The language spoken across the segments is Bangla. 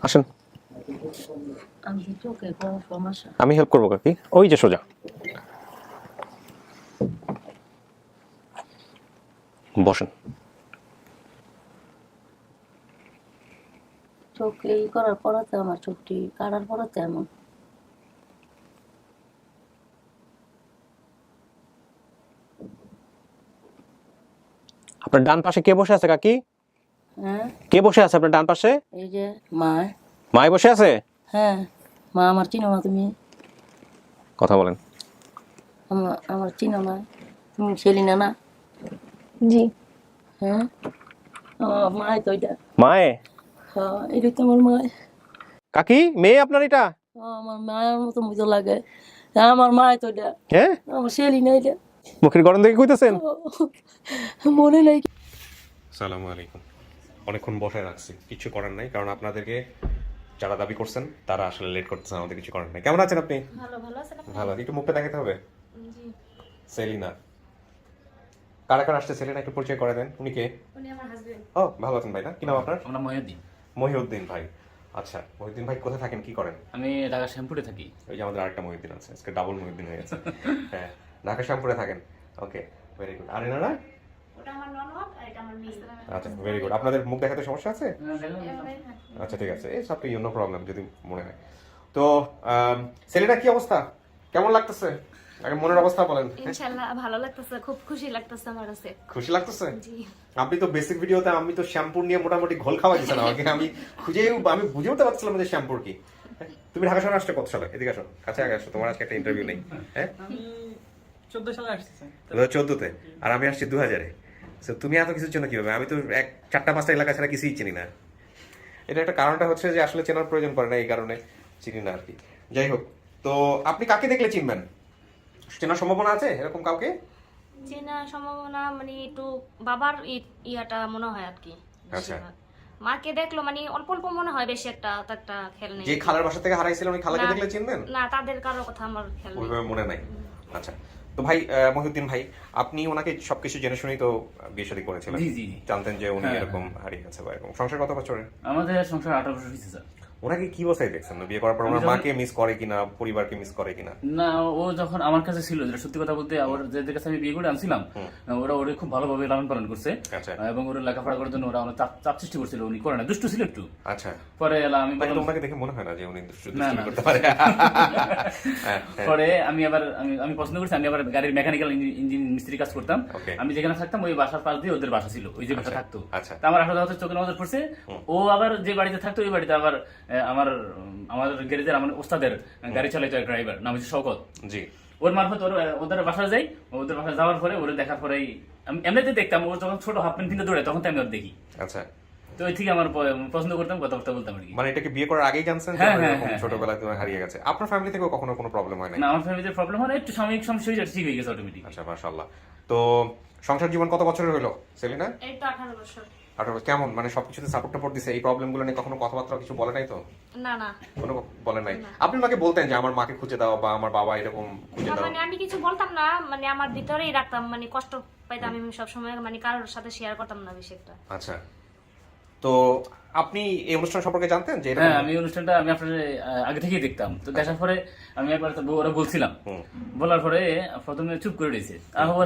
আসেন, আমি হেল্প করবো কাকি। ওই যে সোজা বসেন। চোখ এই করার পরাতে আমার চোখটি কাটার পরাতে এমন। আপনার ডান পাশে কে বসে আছে কাকি? হ্যাঁ, কে বসে আছে আপনার ডান পাশে? এই যে মা। মাই বসে আছে? হ্যাঁ, মা আমার চিনো না তুমি? কথা বলেন। আমার চিনো না তুমি? সেলিনা না? জি। হ্যাঁ, আমার মায় তো এটা। মায়ে? হ্যাঁ, এটা তো আমার মায়। কাকি, মেয়ে আপনার এটা? আমার মায়ের মতো মতো লাগে। হ্যাঁ, আমার মায় তো এটা। হ্যাঁ, আমার সেলিনা এটা। মুখের গরম দেখে কইতেছেন? মনে নাই। আসসালামু আলাইকুম। অনেকক্ষণ বসে রাখছি, কিছু করার নাই, কারণ আপনাদেরকে যারা দাবি করছেন তারা আসলে লেট করতেছেন, আমাদের কিছু করার নাই। কেমন আছেন আপনি? ভালো আছেন আপনি? ভালো। একটু মুখটা দেখাতে হবে। জি। সেলিনা, কারা কারা আসছে সেলিনা একটু পরিচয় করে দেন। উনি কে? উনি আমার হাজবেন্ড। ও, ভালো আছেন ভাই? না, কি নাম আপনার? আমার নাম মহিউদ্দিন। মহিউদ্দিন ভাই। আচ্ছা, মহিউদ্দিন ভাই কোথায় থাকেন, কি করেন? আমি ঢাকা শ্যামপুরে থাকি। ওই যে আমাদের আরেকটা মহিউদ্দিন আছে, আজকে ডাবল মহিউদ্দিন হয়ে গেছে। হ্যাঁ, ঢাকা শ্যামপুরে থাকেন। ওকে, ভেরি গুড। আর এনারা? ওটা আমার ননদ আর এটা আমার মেয়ে। আচ্ছা, ভেরি গুড। আপনাদের মুখ দেখাতে সমস্যা আছে? আচ্ছা, ঠিক আছে, এই সব তো নো প্রবলেম যদি মনে হয় তো। সেলিনা, কি অবস্থা, কেমন লাগতেছে? আগে মনের অবস্থা বলেন। ইনশাআল্লাহ ভালো লাগতেছে, খুব খুশি লাগতেছে আমার কাছে। খুশি লাগতেছে? জি। আপনি তো বেসিক ভিডিওতে আমি তো শ্যাম্পুর নিয়ে মোটামুটি ঘোল খাওয়া দিয়েছেন আমাকে। আমি বুঝে উঠতে পারছিলাম যে শ্যাম্পুর কি। তুমি ঢাকা শহরে আসছো কত সালে? এদিকে আসো, কাছে আগে আসো, তোমার আজকে একটা ইন্টারভিউ নেই। হ্যাঁ, 14 সালে আসছে। 2014-তে, আর আমি আসছি 2000-এ। তুমি এত কিছুর জন্য কিভাবে? আমি তো 4-5টা এলাকা ছাড়া কিছুই চিনি না। এটা একটা কারণটা হচ্ছে যে আসলে চেনার প্রয়োজন পড়ে না, এই কারণে চিনি না আর কি। যাই হোক, তো আপনি কাকে দেখলে চিনবেন? চেনার সম্ভাবনা আছে এরকম কাউকে? চেনা সম্ভাবনা মানে একটু বাবার ইয়াটা মনে হয় আর কি। আচ্ছা। মাকে দেখলো মানে অল্প অল্প মনে হয়, বেশি একটা খেয়াল নেই। যে খালার বাসা থেকে হারাইছিলেন ওই খালাকে দেখলে চিনবেন? না, তাদের কারো কথা আমার খেয়াল নেই। ওইভাবে মনে নাই। আচ্ছা, তো ভাই মহিউদ্দিন ভাই, আপনি ওনাকে সবকিছু জেনে শুনেই তো বিয়ে শাদী করেছিলেন? জি, জি। জানতেন যে উনি হ্যাঁ, এরকম হারিয়ে গেছে বা এরকম? সংসার কত বছরের? আমাদের সংসার 18 বছর হয়েছে স্যার। ওনাকে কি অবস্থায় দেখছেন বিয়ে করার পর? ওনার মাকে মিস করে কিনা, পরিবারকে মিস করে কিনা? না, ও যখন আমার কাছে ছিল, যেটা সত্যি কথা বলতে, ওর যাদের কাছে আমি বিয়ে করে আনছিলাম, ওরা ওরে খুব ভালোভাবে লালন পালন করছে। আচ্ছা। এবং ওর লেখাপড়া করার জন্য ওরা অনেক চাপ সৃষ্টি করছিল। উনি করে না, দুষ্টু ছিল একটু। আচ্ছা। পরে আমি তাই তো বললাম, ওনাকে দেখে মনে হয় না যে উনি দুষ্টুমি না, না। করতে পারে। হ্যাঁ, হ্যাঁ। পরে আমি আবার আমি পছন্দ করছি, আমি আবার গাড়ির মেকানিক্যাল ইঞ্জিন মিস্ত্রি কাজ করতাম। Okay. আমি যেখানে থাকতাম ওই বাসার পাশ দিয়ে ওদের বাসা ছিল, ওই যে বাসা আচ্ছা, থাকতো। আচ্ছা। তা আমার আসলে হচ্ছে চোখে নজর পড়ছে। ও আবার যে বাড়িতে থাকতো ওই বাড়িতে আবার আমার গ্যারেজের আমার ওস্তাদের গাড়ি চালাইতো এক ড্রাইভার, নাম হচ্ছে শওকত। জি। ওর মারফত ওদের বাসায় যাই। ওদের বাসায় যাওয়ার পরে ওরে দেখার পরেই আমি এমনিতে দেখতাম, ও যখন ছোট হাফ প্যান্ট কিনতে দৌড়ে তখন তো আমি ওর দেখি। আচ্ছা, তো ওই থেকে আমার পছন্দ করতাম, কথাবার্তা বলতাম আর কি। মানে এটাকে বিয়ে করার আগেই জানছেন যে হ্যাঁ, ওর হ্যাঁ, এরকম হ্যাঁ, ছোটবেলায় তোমার হারিয়ে গেছে? আপনার ফ্যামিলি থেকেও কখনো কোনো প্রবলেম হয় নাই? না, আমার ফ্যামিলিতে প্রবলেম হয় না, একটু সাময়িক সমস্যা হয়েছে, ঠিক হয়ে গেছে অটোমেটিক। আচ্ছা, মাশাআল্লাহ। তো সংসার জীবন কত বছরের হলো সেলিনা? এই তো 18 বছর। 18 বছর। কেমন, মানে সবকিছুতে সাপোর্ট টাপোর্ট দিছে? এই প্রবলেমগুলো নিয়ে কখনো কথাবার্তা কিছু বলে নাই তো? না না, কোনো বলে নাই? আপনি মাকে বলতেন যে আমার মাকে খুঁজে দাও বা আমার বাবা এরকম খুঁজে দাও? মানে আমি কিছু বলতাম না, মানে আমার ভিতরেই রাখতাম, মানে কষ্ট পাইতাম আমি সবসময়, মানে কারোর সাথে শেয়ার করতাম না বেশি একটা। আচ্ছা, তো আপনি এই অনুষ্ঠান সম্পর্কে জানতেন যে হ্যাঁ, আমি অনুষ্ঠানটা আমি আপনার আগে থেকেই দেখতাম। তো দেখার পরে আমি একবার তো ওরা বলছিলাম, বলার পরে প্রথমে চুপ করে দিয়েছে।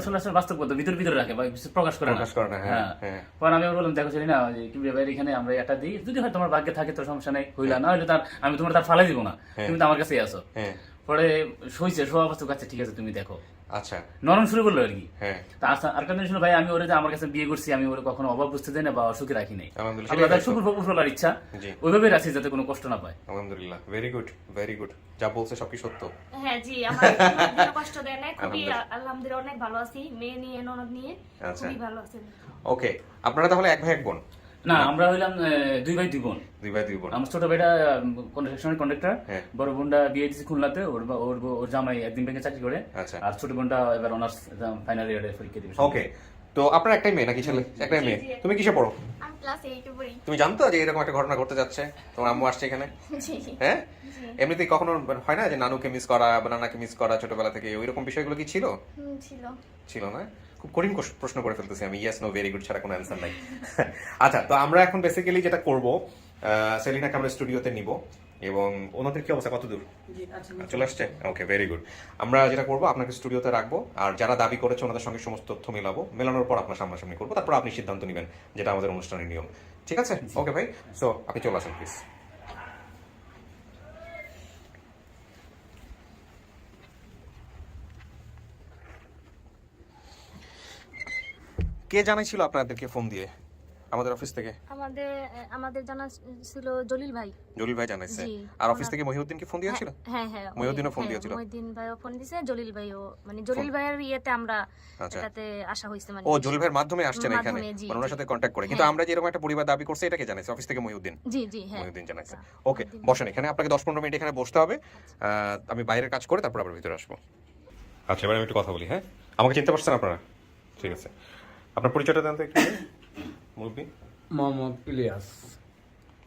আসলে আসলে বাস্তব কথা ভিতরে রাখে বা কিছু প্রকাশ করে না। হ্যাঁ। পরে আমি বললাম, দেখো চলি না, কি ভাই এখানে আমরা একটা দিই, যদি হয় তোমার ভাগ্যে থাকে তো সমস্যা নেই, হইলা না হইলে আমি তোমার তার ফালাই দিব না, তুমি তো আমার কাছেই আসো। পরে শোয়া অবস্থা, আচ্ছা ঠিক আছে তুমি দেখো। আচ্ছা, নরম শুরু করলো আর কি। হ্যাঁ। তা আরেকটা জিনিস হলো ভাই, আমি ওরে যে আমার কাছে বিয়ে করছি, আমি ওরে কখনো অভাব বুঝতে দেই না বা অসুখে রাখি নাই। আলহামদুলিল্লাহ, আল্লাহ তার শুকর ফকর ইচ্ছা ওইভাবে রাখছি যাতে কোনো কষ্ট না পায়। আলহামদুলিল্লাহ, ভেরি গুড, ভেরি গুড। যা বলছে সব কি সত্য? হ্যাঁ জি, আমার কোনো কষ্ট দেয় নাই, খুবই আলহামদুলিল্লাহ অনেক ভালো আছি, মেয়ে নিয়ে ননদ নিয়ে খুবই ভালো আছি। ওকে, আপনারা তাহলে এক ভাই এক বোন? না, আমরা হইলাম 2 ভাই 2 বোন। 2 ভাই 2 বোন। আমার ছোট ভাইটা কন্ট্রাকশনের কন্ট্রাক্টর, বড় বোনটা বিয়ে দিয়েছে খুলনাতে, ওর জামাই একদিন ব্যাংকে চাকরি করে। আচ্ছা। আর ছোট বোনটা এবার অনার্স ফাইনাল ইয়ারে পরীক্ষা দিবে। ওকে, তো আপনার একটাই মেয়ে নাকি ছেলে? একটাই মেয়ে। তুমি কিসে পড়ো? আমি ক্লাস 8 এ পড়ি। তুমি জানতো যে এরকম একটা ঘটনা ঘটতে যাচ্ছে? তোমার আম্মু আসছে এখানে? জি। হ্যাঁ, এমনিতেই কখনো হয় না যে নানুকে মিস করা বা নানাকে মিস করা ছোটবেলা থেকে, ওইরকম বিষয়গুলো কি ছিল? ছিল। ছিল না? খুব কঠিন প্রশ্ন করে ফেলতেছি আমি, ইয়েস নো ভেরি গুড ছাড়া কোনো অ্যান্সার নাই। আচ্ছা, তো আমরা এখন বেসিক্যালি যেটা করব সেলিনাকে আমরা স্টুডিওতে নিব এবং ওনাদের কি অবস্থা, কত দূর চলে আসছে? ওকে, ভেরি গুড। আমরা যেটা করবো আপনাকে স্টুডিওতে রাখবো, আর যারা দাবি করেছে ওনাদের সঙ্গে সমস্ত তথ্য মেলাবো, মেলানোর পর আপনার সামনাসামনি করবো, তারপর আপনি সিদ্ধান্ত নেবেন, যেটা আমাদের অনুষ্ঠানের নিয়ম। ঠিক আছে? ওকে ভাই, সো আপনি চলে আসেন প্লিজ। কে জানাইছিল আপনাদেরকে ফোন দিয়ে আমাদের অফিস থেকে? আমাদের জানা ছিল জলিল ভাই। জলিল ভাই জানাইছে। জি। আর অফিস থেকে মহিউদ্দিন কি ফোন দিয়েছিল? হ্যাঁ হ্যাঁ, মহিউদ্দিনও ফোন দিয়েছিল? মহিউদ্দিন ভাইও ফোন দিয়েছে, জলিল ভাইও, মানে জলিল ভাইয়ের ইয়েতে আমরা আচ্ছা। এটাতে আসা হইছে, মানে ও জলিল ভাইয়ের মাধ্যমে আসছেন এখানে, মাধ্যমে, জি, মানে ওনার জি। সাথে কন্ট্যাক্ট করে। কিন্তু আমরা যে এরকম একটা পরিবার দাবি করছে, এটাকে জানাইছে অফিস থেকে মহিউদ্দিন? জি জি, হ্যাঁ মহিউদ্দিন জানাইছে। ওকে, বসেন এখানে, আপনাকে 10-15 মিনিট এখানে বসতে হবে। আমি বাইরের কাজ করে তারপর আবার ভিতরে আসবো। আচ্ছা, এবার আমি একটু কথা বলি। হ্যাঁ, আমাকে চিনতে পারছেন আপনারা? ঠিক আছে, আপনার পরিচয়টা জানতে একটু মুরব্বি। মোহাম্মদ ইলিয়াস।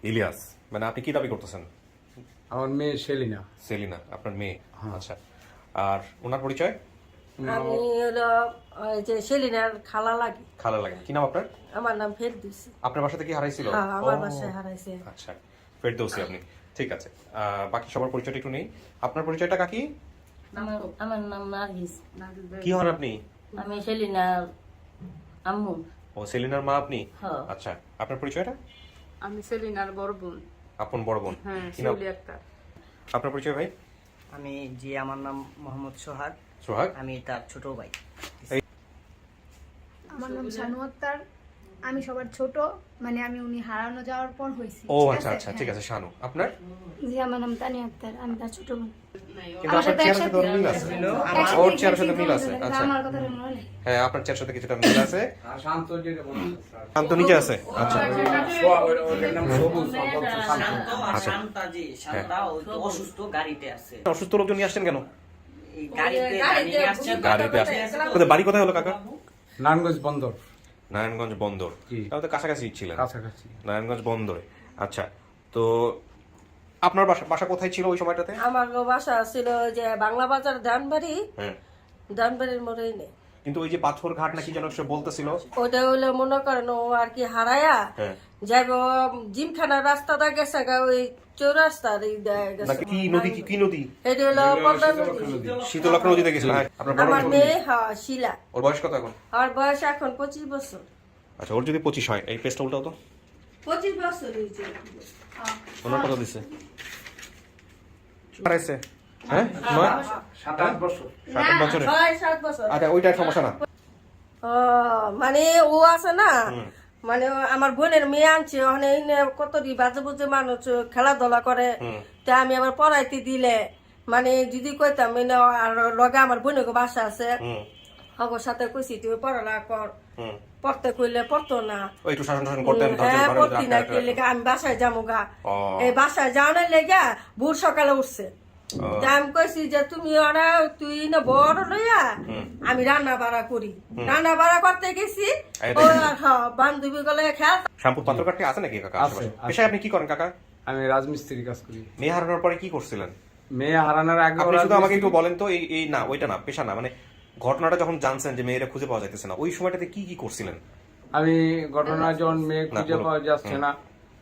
ইলিয়াস, মানে আপনি কি দাবি করতেছেন? আমার মেয়ে সেলিনা। সেলিনা আপনার মেয়ে? আচ্ছা, আর ওনার পরিচয়? আমি হলো ওই যে সেলিনার খালা লাগে। খালা লাগে। কি নাম আপনার? আমার নাম ফেরদৌসি। আপনার বাসা থেকে হারাইছিল? হ্যাঁ, আমার ও, বাসায় হারাইছে। আচ্ছা, ফেরদৌসি আপনি। ঠিক আছে, বাকি সবার পরিচয়টা একটু নেই। আপনার পরিচয়টা কাকি? আমার নাম নার্গিস। কি হন আপনি? আমি সেলিনার আম্মু। ও, সেলিনার মা আপনি? হ্যাঁ। আচ্ছা, আপনার পরিচয়টা? আমি সেলিনার বড় বোন। আপন বড় বোন? হ্যাঁ, কি নাম শিউলি আক্তার। আপনার পরিচয় ভাই? আমার নাম মোহাম্মদ সোহাগ, সোহাগ। আমি তার ছোট ভাই। আমার নাম শানু আক্তার, আমি সবার ছোট, মানে আমি উনি হারানো যাওয়ার পর হয়েছি। ও আচ্ছা আচ্ছা, ঠিক আছে। শানু, আপনার? জি, আমার নাম তানিয়া আক্তার, আমি তার ছোট বোন। কিন্তু আপনার চেহারার সাথে ওর মিল আছে। ওর চেহারার সাথে মিল আছে। আচ্ছা, আমার কথা মনে হয়। হ্যাঁ, আপনার চেহারার সাথে কিছুটা মিল আছে। আর শান্ত যেটা বলছে, শান্ত নিচে আছে। আচ্ছা ওটার নাম সবুজ। শান্তা ও তো অসুস্থ, গাড়িতে আছে। অসুস্থ লোকজন নিয়ে আসছেন কেন? এই গাড়িতে নিয়ে আসছে। গাড়িতে আসছেন? কোথায় বাড়ি, কোথায় হলো কাকা? নারায়ণগঞ্জ বন্দর। নারায়ণগঞ্জ বন্দর। জি। তাহলে তো কাছাকাছি ছিলেন। কাছাকাছি। নারায়ণগঞ্জ বন্দরে। আচ্ছা, তো আপনার বাসা কোথায় ছিল ওই সময়টাতে? আমার বাসা ছিল যে বাংলা বাজার দানবাড়ি, হ্যাঁ, দানবাড়ির মোড়েই নেই। কিন্তু ওই যে পাথর ঘাট নাকি যেন সে বলতেছিল, ওটা হইলে মনে করেন ও আর কি হারায়া হ্যাঁ, যাইব জিমখানার রাস্তাটা গেছে গা, ওই চৌরাস্তার নাকি কি নদী, কি নদী? এটা হলো পদ্মা নদী। শীতলক্ষ্যা নদীতে গেছিল। হ্যাঁ, আপনার বড় আমার বোন? মেয়ে শিলা। ওর বয়স কত এখন? আর বয়স এখন 25 বছর। আচ্ছা, ওর যদি 25 হয়, এই পেস্টটা উল্টাও তো। 25 বছর হয়েছে। ওনার কত দিছে? হারাইছে? হ্যাঁ, 27 বছর। 7 বছরে? 6-7 বছর। আচ্ছা, ওইটা সমস্যা না। ও, মানে ও আছে না, মানে আমার বোনের মেয়ে আনছে, ওখানে কতটি বাজে বুঝে মানুষ খেলাধুলা করে, তা আমি আবার পড়াইতে দিলে, মানে যদি কইতাম মানে আর লগে আমার বোনের বাসা আছে, আমার সাথে কইছি তুই পড়ালেখা কর, পড়তে কইলে পড়তো না। ওই একটু শাসন টাসন করতেন, হ্যাঁ, পড়তি না, কি লেগে আমি বাসায় যাবো গা। এই বাসায় যাওয়ার লেগে ভোর সকালে উঠছে। তা আমি কইছি যে তুমি ওরা তুই না বড় লইয়া আমি রান্না বাড়া করি। রান্না বাড়া করতে গেছি, বান্ধবী গলে খেয়াল। শ্যাম্পুর পাত্র কাটতে আছে নাকি কাকা? আছে, আছে। পেশায় আপনি কি করেন কাকা? আমি রাজমিস্ত্রি কাজ করি। মেয়ে হারানোর পরে কি করছিলেন? মেয়ে হারানোর আগে আপনি ওরা শুধু আমাকে একটু বলেন তো, এই না ওইটা না, পেশা না, মানে ঘটনাটা যখন জানছেন যে মেয়েরা খুঁজে পাওয়া যাইতেছে না, ওই সময়টাতে কি কি করছিলেন? আমি ঘটনা যখন মেয়ে খুঁজে বলুন। পাওয়া যাচ্ছে না,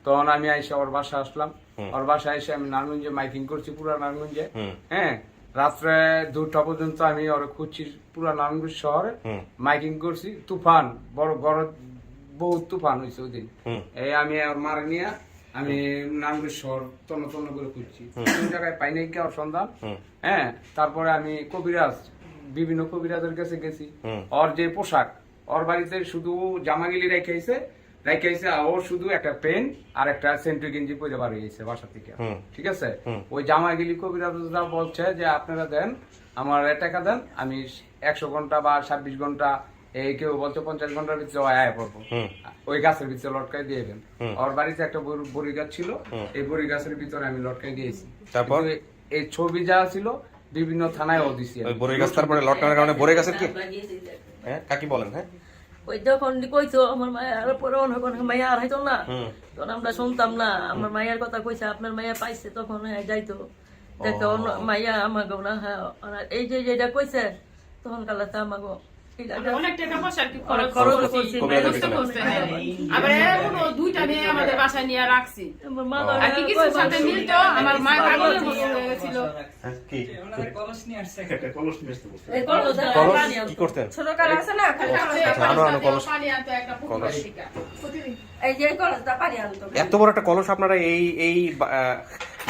তখন আমি আইসা ওর বাসা আসলাম। ওর বাসায় এসে আমি নারায়ণগঞ্জে মাইকিং করছি, পুরা নারায়ণগঞ্জে। হ্যাঁ, রাত্রে 2টা পর্যন্ত আমি ওরা খুঁজছি পুরা নারায়ণগঞ্জ শহরে, মাইকিং করছি। তুফান, বড় বড় বহুত তুফান হয়েছে ওই দিন। এই আমি ওর মারে নিয়ে আমি নারায়ণগঞ্জ শহর তন্ন তন্ন করে খুঁজছি, কোন জায়গায় পাই নাই ওর সন্ধান। হ্যাঁ, তারপরে আমি কবিরাজ, বিভিন্ন কবিরাজের কাছে গেছি। ওর যে পোশাক, ওর বাড়িতে শুধু জামাগিলি রেখেছে, আর ওর শুধু একটা পেন আর একটা সেন্ট্রি গেঞ্জি পরে বার হয়েছে বাসা থেকে। ঠিক আছে, ওই জামাগিলি কবিরাজরা বলছে যে আপনারা দেন, আমার টাকা দেন, আমি 100 ঘন্টা বা 26 ঘন্টা, এই কেউ বলছে 50 ঘন্টার ভিতরে আয় পড়বো, ওই গাছের ভিতরে লটকাই দিয়ে দেন। ওর বাড়িতে একটা বড়ি গাছ ছিল, এই বড়ি গাছের ভিতরে আমি লটকাই দিয়েছি। তারপর এই ছবি যা ছিল বিভিন্ন থানায় ও দিছি। ওই বড়ই গাছ তারপরে লটকানোর কারণে বড়ই গাছের কি? হ্যাঁ, কাকি বলেন। হ্যাঁ, ওই যখন কইতো আমার মায়ের পরে অনেক মাইয়া আর হইতো না, তখন আমরা শুনতাম না। আমার মায়ের কথা কইছে, আপনার মাইয়া পাইছে, তখন যাইতো দেখতো মাইয়া আমাকে না। হ্যাঁ, এই যে যেটা কইছে তখন কালাতে আমাকে অনেক টাকা পয়সা আর কি খরচ খরচ করছি, করছি, ব্যবস্থা করছি, হ্যাঁ। আবার এখনো 2টা মেয়ে আমাদের বাসায় নিয়ে রাখছি আর কি কিছু সাথে মিলতো আমার মা পাগলের মতো হয়ে গেছিল। কি এই কলস দিয়ে কলস পানি আনতো। কি করতেন? ছোট কাল আছে না খালি আচ্ছা, আনো আনো কলস। পানি আনতো একটা পুকুর কলস। থেকে। এই যে কলসটা পানি আনতো। এত বড় একটা কলস আপনারা এই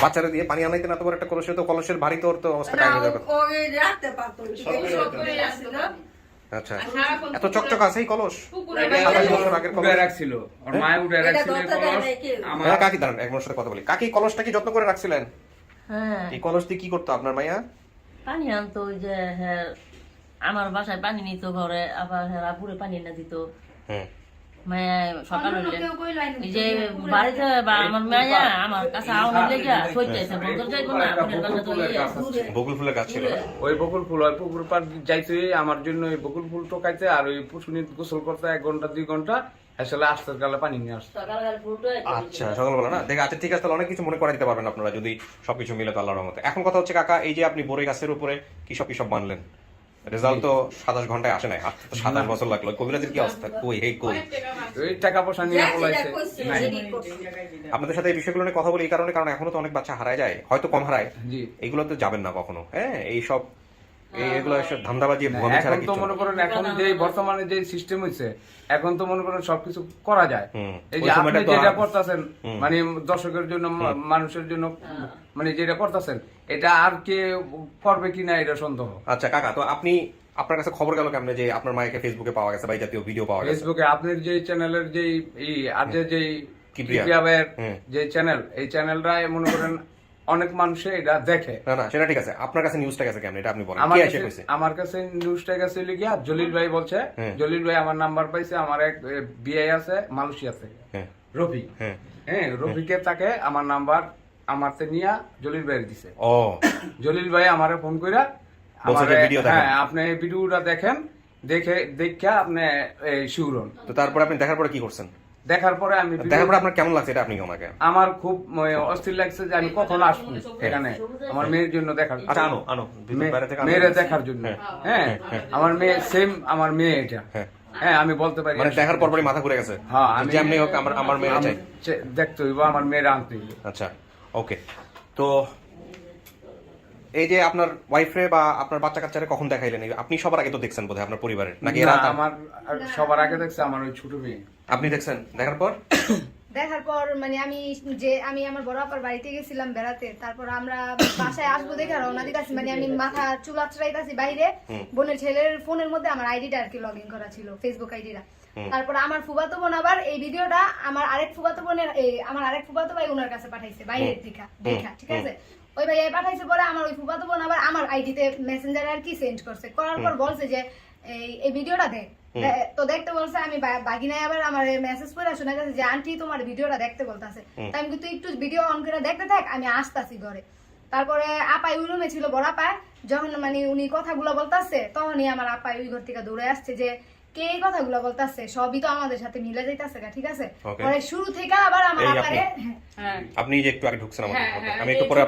বাচ্চারা দিয়ে পানি আনাইতেন? এত বড় একটা কলসে তো কলসের ভারী তো ওর তো অবস্থা না, কাহিনী দরকার। ও এই রাখতে পারতো না। সব করে আসছিল। আচ্ছা, সারাক্ষণ এত চকচক আছে এই কলস? পুকুরে এটা 27 বছর আগের কলস। উঠে রাখছিল ওর মায়ে উঠে এটা রাখছিল এই ধরতে দেয় কলস। নাই কেউ। আমার হ্যাঁ, কাকি দাঁড়ান এক মিনিট সাথে কথা বলি। কাকি কলসটা কি যত্ন করে রাখছিলেন? হ্যাঁ এই কলস দিয়ে কি করতো আপনার মাইয়া? পানি আনতো ওই যে হ্যাঁ আমার বাসায় পানি নিত ঘরে, আবার হ্যাঁ পুরে পানি এনে দিত। হ্যাঁ মায়া সকাল হইলে এই যে বাড়িতে বা আমার মায়া আমার কাছে আউনের লেগে সইতেছে বন্ধ যাইবো না আপনার বাসা তো ইয়ে আছে। বকুল ফুলের গাছ ছিল না? ওই বকুল ফুল ওই পুকুর পার যাইতে আমার জন্য ওই বকুল ফুল টোকাইতে আর ওই পুষুনি গোসল করতে 1 ঘন্টা 2 ঘন্টা আসলে আস্তে গালে পানি নিয়ে আসতো। সকালবেলা ফুলটো আচ্ছা, সকালবেলা না দেখে। আচ্ছা ঠিক আছে, তাহলে অনেক কিছু মনে করে দিতে পারবেন আপনারা যদি সবকিছু মিলে তো আল্লাহর রহমতে। এখন কথা হচ্ছে কাকা, এই যে আপনি বড়ই গাছের উপরে কি সব বানলেন, রেজাল্ট তো 27 ঘন্টায় আসে নাই, আসতে তো 27 বছর লাগলো। কবিরাজের কি অবস্থা? কই এই কই ওই টাকা পয়সা নিয়ে পলাইছে। আপনাদের সাথে এই বিষয়গুলো নিয়ে কথা বলি এই কারণে, কারণ এখনো তো অনেক বাচ্চা হারায় যায়, হয়তো কম হারায়। জি। এইগুলো তো যাবেন না কখনো। হ্যাঁ, এইসব এগুলো এসব ধান্দাবাজি ভুয়া ছাড়া এখন তো কিছু মনে না। করেন এখন যে বর্তমানে যে সিস্টেম হইছে এখন তো মনে করেন সবকিছু করা যায়। হুম। এই ওই যে আপনি সময়টা তো যেটা আর- করতেছেন মানে দর্শকের জন্য মানুষের জন্য মানে যেটা করতেছেন এটা আর কে করবে কিনা এটা সন্দেহ। আচ্ছা কাকা, তো আপনি আপনার কাছে খবর গেল কেমনে যে আপনার মায়েকে ফেসবুকে পাওয়া গেছে বা এই জাতীয় ভিডিও পাওয়া গেছে? ফেসবুকে আপনার যে চ্যানেলের যে আর যে কিবরিয়া। কিবরিয়া ভাইয়ের হুম। যে চ্যানেল, এই চ্যানেলটা মনে করেন অনেক মানুষে এটা দেখে। না না, সেটা ঠিক আছে, আপনার কাছে নিউজটা গেছে কেমনে এটা আপনি বলেন। আমার কে কাছে এসে কইছে? আমার কাছে নিউজটা গেছে লিখিয়া জলিল ভাই বলছে। হ্যাঁ। জলিল ভাই আমার নাম্বার পাইছে, আমার এক বিয়ে আছে মালয়েশিয়া থেকে, হ্যাঁ রফি। হ্যাঁ। হ্যাঁ, রফিকে তাকে আমার নাম্বার আমারতে নিয়া জলিল ভাইয়ের দিছে। ও জলিল ভাই আমারে ফোন কইরা বলছে যে ভিডিও দেখেন। হ্যাঁ আপনি এই ভিডিওটা দেখেন, দেখা আপনি শিউরন। তো তারপরে আপনি দেখার পরে কি করছেন? দেখার পরে আমি দেখার পরে আপনার কেমন লাগছে এটা আপনি আমাকে? আমার খুব অস্থির লাগছে যে আমি কখন আসবো এখানে আমার মেয়ের জন্য দেখার। আচ্ছা আনো আনো বাইরে থেকে আনো। মেয়েরা দেখার জন্য। হ্যাঁ, আমার মেয়ে সেম আমার মেয়ে এটা। হ্যাঁ। হ্যাঁ, আমি বলতে পারি মানে দেখার পরপরই মাথা ঘুরে গেছে? হ্যাঁ, আমি যেমনি হোক আমার মেয়ে চাই। দেখতে হইব, আমার মেয়ের আনতে হইব। আচ্ছা ওকে। তো এই যে আপনার ওয়াইফরে বা আপনার বাচ্চা কাচ্চারে কখন দেখাইলেন? আপনি সবার আগে তো দেখছেন বোধহয় আপনার পরিবারের, নাকি এরা? না, আমার সবার আগে দেখছে আমার ওই ছোট মেয়ে। আপনি দেখছেন দেখার পর? দেখার পর মানে আমি আমার বড় আপার বাড়িতে গেছিলাম বেড়াতে, তারপর আমরা বাসায় আসবো দেখে রওনা দিতেছি, মানে আমি মাথা চুল আঁচড়াইতেছি বাইরে, বোনের ছেলের ফোনের মধ্যে আমার আইডিটা আর কি লগ ইন করা ছিল, ফেসবুক আইডিটা। তারপর আমার ফুফাতো বোন আবার এই ভিডিওটা আমার আরেক ফুফাতো ভাই ওনার কাছে পাঠাইছে বাইরের দেখা, ঠিক আছে? ওই ভাই পাঠাইছে পরে আমার ওই ফুফাতো বোন আবার আমার আইডিতে মেসেঞ্জারে আর কি সেন্ড করছে, করার পর বলছে যে এই ভিডিওটা দেখ। তো দেখতে বলছে, আমি বাগিনায় আবার আমার মেসেজ করে শোনা গেছে যে আন্টি তোমার ভিডিওটা দেখতে বলতেছে। তাই আমি তুই একটু ভিডিও অন করে দেখতে থাক, আমি আসতাছি ঘরে। তারপরে আপাই ওই রুমে ছিল, বড় আপায় যখন মানে উনি কথাগুলো বলতেছে তখনই আমার আপাই ওই ঘর থেকে দৌড়ে আসছে যে কে এই কথাগুলো বলতেছে, সবই তো আমাদের সাথে মিলে যাইতেছে, ঠিক আছে? পরে শুরু থেকে আবার আমার এই আপারে আপনি যে একটু আগে ঢুকছেন আমাদের মধ্যে, আমি একটু পরে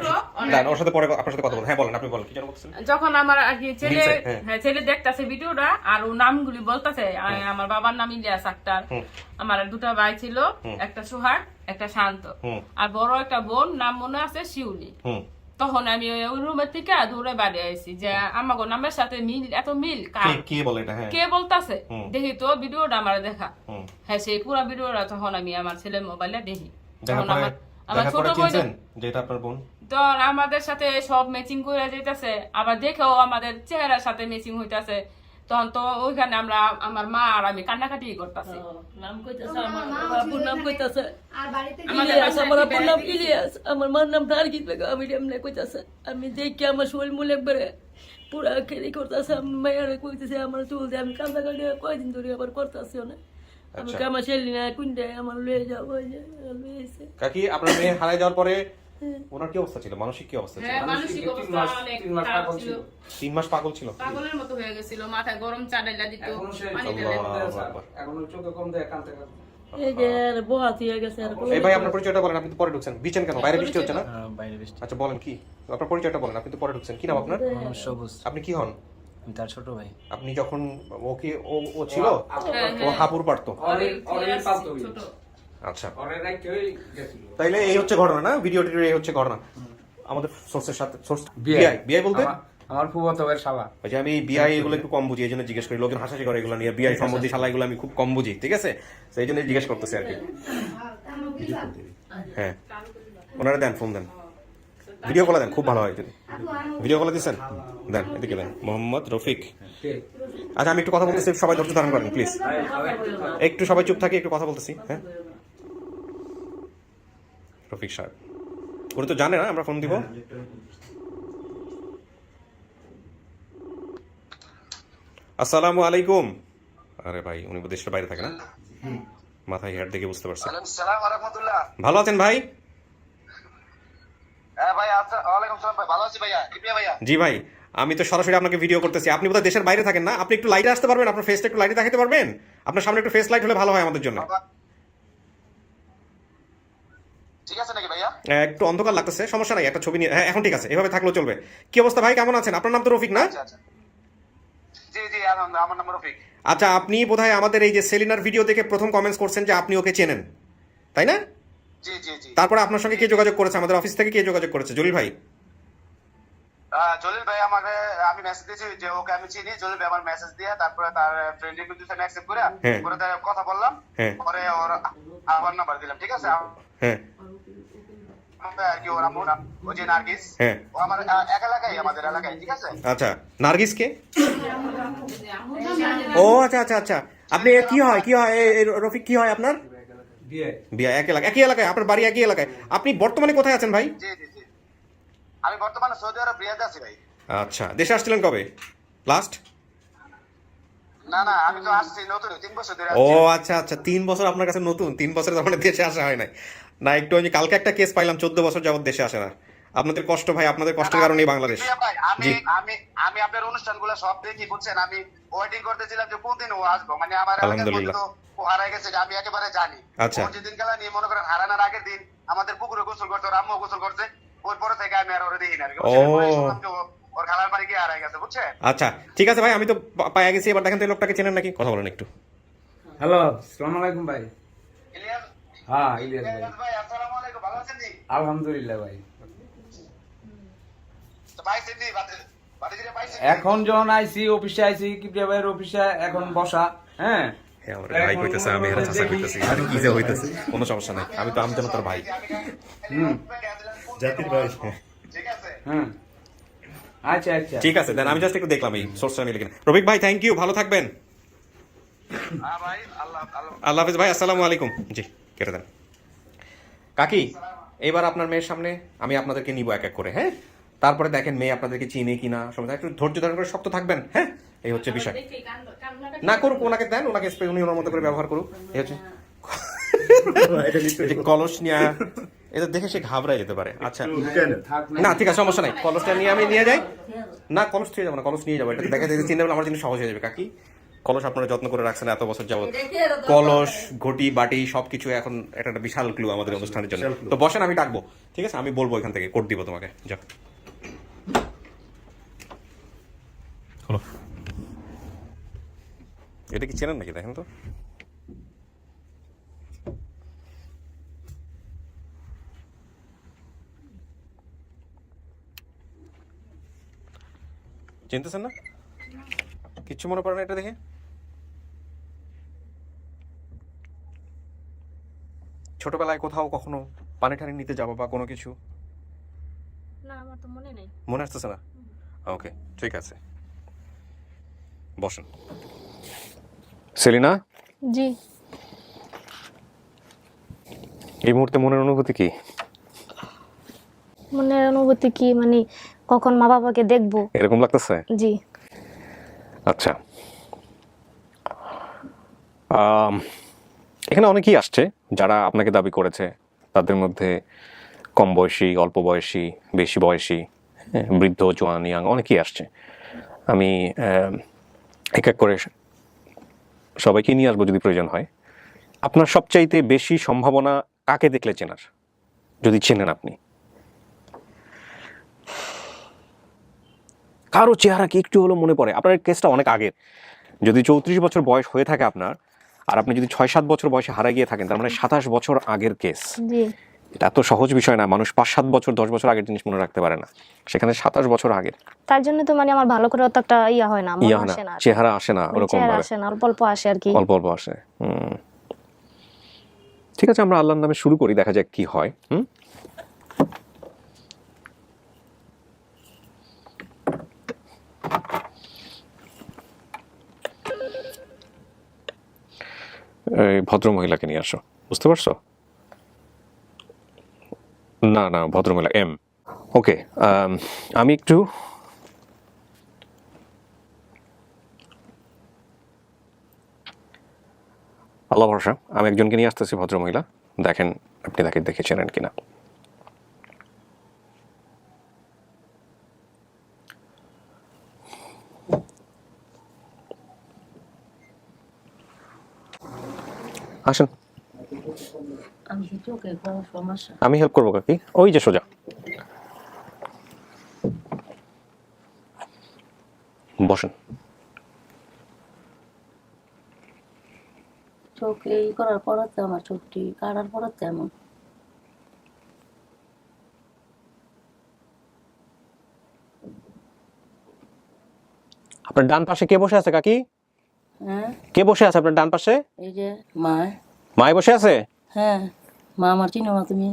ওর সাথে পরে আপনার সাথে কথা বলবো। হ্যাঁ বলেন, আপনি বলেন কি যেন বলছেন। যখন আমার আর কি ছেলে মিলছে, হ্যাঁ। হ্যাঁ ছেলে দেখতাছে ভিডিওটা আর ও নামগুলি বলতাছে, আমার বাবার নাম ইলিয়াস আক্তার, আমার 2টা ভাই ছিল, একটা সোহাগ একটা শান্ত, আর বড় একটা বোন নাম মনে আছে শিউলি। তখন আমি ওই রুমের থেকে দূরে বাড়ি আইছি যে আমাগো নামের সাথে মিল, এত মিল কে বলে এটা? হ্যাঁ, কে বলতাছে দেখি তো ভিডিওটা আমার দেখা। হ্যাঁ, সেই পুরো ভিডিওটা তখন আমি আমার ছেলের মোবাইলে দেখি। তখন আমার ছোট বোন যে এটা আপনার বোন, তো আমাদের সাথে সব ম্যাচিং করে যেতেছে, আবার দেখেও আমাদের চেহারার সাথে ম্যাচিং হইতাছে। তখন তো ওইখানে আমরা আমার মা আর আমি কান্নাকাটি করতেছি। নাম কইতাছে আমার বাবুর নাম কইতাছে আর বাড়িতে ইলিয়াস, আমার বাবুর নাম ইলিয়াস, আমার মার নাম টার্গিত বেগম। আমি এমনি কইতাছে, আমি দেখি আমার শরীর মূল একবারে পুরা খেলি করতেছে। আমি মায়ের কইতেছে আমার চুল দিয়ে, আমি কান্দা কান্দি কয়দিন ধরে আবার করতেছি অনেক। আমি আমার ছেলে না কুইন্টে আমার লয়ে যাবো, লয়েছে। কাকি আপনার মেয়ে হারাই যাওয়ার পরে ওনার কি অবস্থা ছিল? মানসিক কি অবস্থা ছিল? হ্যাঁ, মানসিক অবস্থা অনেক 3 মাস খারাপ পাগল ছিল, 3 মাস পাগল ছিল। পাগলের মতো হয়ে গেছিল, মাথায় গরম চা ঢাইলা দিত, এখনো সে পানি চোখে ঢেলে কম দেয়, স্যার। এখনো চোখে কম দেয়, কাঁদতে কাঁদতে। এই যে বহাতি হয়ে গেছে আর এই ভাই আপনার পরিচয়টা বলেন। আপনি তো পরে ঢুকছেন, বিচেন কেন? বাইরে বৃষ্টি হচ্ছে না? বাইরে বৃষ্টি। আচ্ছা বলেন কি আপনার পরিচয়টা বলেন। আপনি তো পরে ঢুকছেন, কি নাম আপনার? সবুজ। আপনি কি হন? আমি তার ছোট ভাই। আপনি যখন ওকে ও ছিল, ও হাপুর পারতো? ছোট আচ্ছা, ওরে নাই কেউই গেছিল। তাইলে এই হচ্ছে ঘটনা না, ভিডিওটির এই হচ্ছে ঘটনা। আমাদের সোর্সের সাথে সোর্স বিআই বিআই বলতে আমার ফুফাতো ভাইয়ের শালা। ওই যে আমি বিআই এগুলো একটু কম বুঝি, এই জন্য জিজ্ঞেস করি। লোকজন হাসাহাসি করে এগুলো নিয়ে, বিআই সম্বন্ধে শালা এগুলো আমি খুব কম বুঝি, ঠিক আছে? সেই জন্য জিজ্ঞেস করতেছি আর কি। হ্যাঁ, ওনারা দেন, ফোন দেন, ভিডিও কলে দেন, খুব ভালো হয় যদি ভিডিও কলে দিচ্ছেন। দেন, এদিকে দেন। মোহাম্মদ রফিক। আচ্ছা, আমি একটু কথা বলতেছি, সবাই ধৈর্য ধারণ করেন প্লিজ, একটু সবাই চুপ থাকি, একটু কথা বলতেছি। হ্যাঁ, রফিক সাহেব, উনি তো জানে না আমরা ফোন দিব। আসসালামু আলাইকুম। আরে ভাই, উনি দেশের বাইরে থাকে না, মাথায় হেড দেখে বুঝতে পারছি। ভালো আছেন ভাই? জি ভাই, আমি তো সরাসরি আপনাকে ভিডিও করতেছি। আপনি বোধহয় দেশের বাইরে থাকেন না? আপনি একটু লাইটে আসতে পারবেন? আপনার ফেসটা একটু লাইটে দেখাতে পারবেন? আপনার সামনে একটু ফেস লাইট হলে ভালো হয় আমাদের জন্য। একটু অন্ধকার লাগতেছে, সমস্যা নাই, একটা ছবি নিয়ে। হ্যাঁ, এখন ঠিক আছে, এভাবে থাকলেও চলবে। কি অবস্থা ভাই, কেমন আছেন? আপনার নাম তো রফিক না? আচ্ছা, আপনি বোধহয় আমাদের এই যে সেলিনার ভিডিও দেখে প্রথম কমেন্টস করছেন যে আপনি ওকে চেনেন, তাই না? তারপরে আপনার সঙ্গে কে যোগাযোগ করেছে? আমাদের অফিস থেকে কে যোগাযোগ করেছে? জলিল ভাই? জলিল ভাই আমাকে, আমি মেসেজ দিয়েছি যে ওকে আমি চিনি। জলিল ভাই আমার মেসেজ দিয়ে তারপরে তার ফ্রেন্ড রিকোয়েস্ট আমি অ্যাকসেপ্ট করে পরে তার কথা বললাম, পরে ওর আবার নাম্বার দিলাম, ঠিক আছে? হ্যাঁ, আচ্ছা, নার্গিস কে? ও আচ্ছা আচ্ছা আচ্ছা, আপনি কি হয় রফিক, কি হয় আপনার? বিয়ে। একই এলাকায় আপনার বাড়ি? একই এলাকায়। আপনি বর্তমানে কোথায় আছেন ভাই? আমি বর্তমানে সৌদি আরব রিয়াদে আছি ভাই। আচ্ছা, দেশে আসছিলেন কবে লাস্ট? না, আমি তো আসছি নতুন, 3 বছর ধরে। ও আচ্ছা আচ্ছা, 3 বছর আপনার কাছে নতুন। 3 বছর তার মানে দেশে আসা হয় নাই না? একটু আমি কালকে একটা কেস পাইলাম, 14 বছর যাবত দেশে আসে না। আপনাদের কষ্ট ভাই, আপনাদের কষ্টের কারণেই বাংলাদেশ। আমি আপনার অনুষ্ঠানগুলো সব দেখি, বুঝছেন? আমি ওয়েটিং করতেছিলাম যে কোনদিন ও আসবো, মানে আমার আলহামদুলিল্লাহ ও হারাই গেছে, আমি একেবারে জানি। আচ্ছা, যেদিন খেলা নিয়ে মনে করেন হারানোর আগের দিন আমাদের পুকুরে গোসল করছে, ওর আম্মু গোসল করছে, ওর পরে থেকে আমি আর ওরে দেখি না। ওর খালার বাড়ি গিয়ে হারাই গেছে, বুঝছেন? আচ্ছা, ঠিক আছে ভাই, আমি তো পাইয়া গেছি। এবার দেখেন তো এই লোকটাকে চেনেন নাকি, কথা বলেন একটু। হ্যালো, আসসালামু আলাইকুম ভাই। ইলিয়াস? হ্যাঁ, ইলিয়াস ভাই, আসসালামু আলাইকুম, ভালো আছেন জি? আলহামদুলিল্লাহ ভাই। তো ভাই সিদ্ধি বাড়িতে পাইছি। এখন যখন আইছি অফিসে, আইছি কিবরিয়া ভাইয়ের অফিসে, এখন বসা। হ্যাঁ, ভাই কইতেছে, আমি হেরা চাচা কইতেছি, আর কি যে হইতেছে, কোনো সমস্যা নাই। আমি তো আমজন তোর ভাই, জাতির ভাই। ঠিক আছে? হুম, আচ্ছা আচ্ছা, ঠিক আছে। দেন আমি জাস্ট একটু দেখলাম এই সোর্সটা মিলে কিনা। রফিক ভাই, থ্যাংক ইউ, ভালো থাকবেন। হ্যাঁ ভাই, আল্লাহ হাফিজ ভাই, আসসালামু আলাইকুম। জি, কেটে দেন। কাকি, এবার আপনার মেয়ের সামনে আমি আপনাদেরকে নিব এক এক করে। হ্যাঁ, তারপরে দেখেন মেয়ে আপনাদেরকে চিনে কিনা। সমস্যা, একটু ধৈর্য ধারণ করে শক্ত থাকবেন। হ্যাঁ, এই হচ্ছে বিষয়। না করুক, ওনাকে দেন, ওনাকে স্প্রে, উনি ওনার মতো করে ব্যবহার করুক। এই হচ্ছে কলস নিয়ে, এটা দেখে সে ঘাবড়ায় যেতে পারে। আচ্ছা না, ঠিক আছে, সমস্যা নাই। কলসটা নিয়ে আমি নিয়ে যাই। না, কলস থেকে যাবো না, কলস নিয়ে যাবো। এটা দেখা যায় চিন্তা করলে আমার জন্য সহজ হয়ে যাবে। কাকি, কলস আপনারা যত্ন করে রাখছেন এত বছর যাবত। কলস, ঘটি, বাটি সবকিছু এখন একটা বিশাল ক্লু আমাদের অনুষ্ঠানের জন্য। তো বসেন, আমি ডাকবো, ঠিক আছে? আমি বলবো এখান থেকে, কোড দিব তোমাকে। যাও, এটা কি চেনেন নাকি দেখেন তো? চিনতেছেন না? কিচ্ছু মনে পড়ে না এটা দেখে? ছোটবেলায় কোথাও কখনো পানি টানি নিতে যাবো বা কোনো কিছু? না, আমার তো মনে নেই। মনে আসতেছে না? ওকে, ঠিক আছে, বসেন। সেলিনা জি। এই মুহূর্তে মনের অনুভূতি কি? মনের অনুভূতি কি মানে কখন মা বাবাকে দেখবো এরকম লাগতেছে? জি। আচ্ছা, এখানে অনেকেই আসছে যারা আপনাকে দাবি করেছে। তাদের মধ্যে কম বয়সী, অল্প বয়সী, বেশি বয়সী, বৃদ্ধ, জোয়ান, ইয়াং অনেকেই আসছে। আমি এক এক করে সবাইকে নিয়ে আসবো যদি প্রয়োজন হয়। আপনার সবচাইতে বেশি সম্ভাবনা কাকে দেখলে চেনার, যদি চেনেন আপনি? কারো চেহারা কি একটু হলো মনে পড়ে? আপনার কেসটা অনেক আগের। যদি 34 বছর বয়স হয়ে থাকে আপনার, আর আপনি যদি 6-7 বছর বয়সে হারা গিয়ে থাকেন, তার মানে 27 বছর আগের কেস। জি এটা এত সহজ বিষয় না, মানুষ 5-7 বছর 10 বছর আগের জিনিস মনে রাখতে পারে না, সেখানে 27 বছর আগের। তার জন্য তো মানে আমার ভালো করে অত একটা ইয়া হয় না, মনে আসে না, চেহারা আসে না ওরকম চেহারা ভাবে, আসে না, অল্প অল্প আসে আর কি। অল্প অল্প আসে। ঠিক আছে, আমরা আল্লাহর নামে শুরু করি, দেখা যাক কি হয়। এই ভদ্র মহিলাকে নিয়ে আসো, বুঝতে পারছো? না না, ভদ্রমহিলা এম। ওকে, আমি একটু আল্লাহ ভরসা, আমি একজনকে নিয়ে আসতেছি ভদ্রমহিলা, দেখেন আপনি তাকে দেখে চেনেন কিনা। আসেন, আমি হেল্প করবো কাকি, ওই যে সোজা বসেন। চোখ এই করার পরাতে আমার চোখটি কাটার পরাতে এমন। আপনার ডান পাশে কে বসে আছে কাকি? হ্যাঁ, কে বসে আছে আপনার ডান পাশে? এই যে মা। মায় বসে আছে? হ্যাঁ, মা আমার চিনো না তুমি?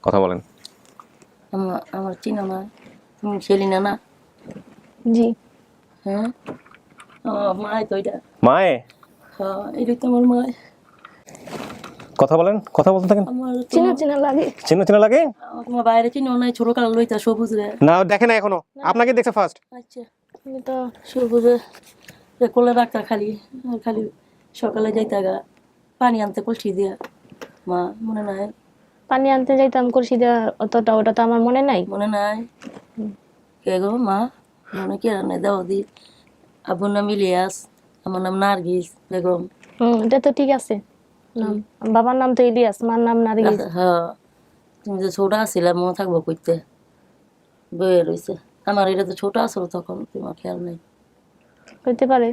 কথা বলেন। আমার চিনো না তুমি? সেলিনা না? জি হ্যাঁ, আমার মায় তো এটা। মায়ে? হ্যাঁ, এটাই তো আমার মায়। কথা বলেন, কথা বলতে থাকেন। আমার চিনা চিনা লাগে। চিনা চিনা লাগে? তোমার বাইরে চিনো নাই? ছোট কালার লইতা সবুজ রে। না দেখে না এখনো, আপনাকে দেখছে ফার্স্ট। আচ্ছা, আমি তো সবুজ কোলে রাখতা খালি, আর খালি সকালে যাইতা গা পানি আনতে কলসি দিয়া। মা মনে নাই? পানি আনতে যাইতাম কলসি দেওয়া, অতটা ওটা তো আমার মনে নাই। মনে নাই? কে গো মা? মনে কি রান্না দাও দি? আব্বুর নাম ইলিয়াস, আমার নাম নার্গিস বেগম। এটা তো ঠিক আছে নাম। বাবার নাম তো ইলিয়াস, মার নাম নার্গিস। হ্যাঁ, তুমি যে ছোট আছিলা মনে থাকবো কইতে, বয়ে রয়েছে। আমার এটা তো ছোট আসলো তখন, তোমার খেয়াল নেই। হইতে পারে।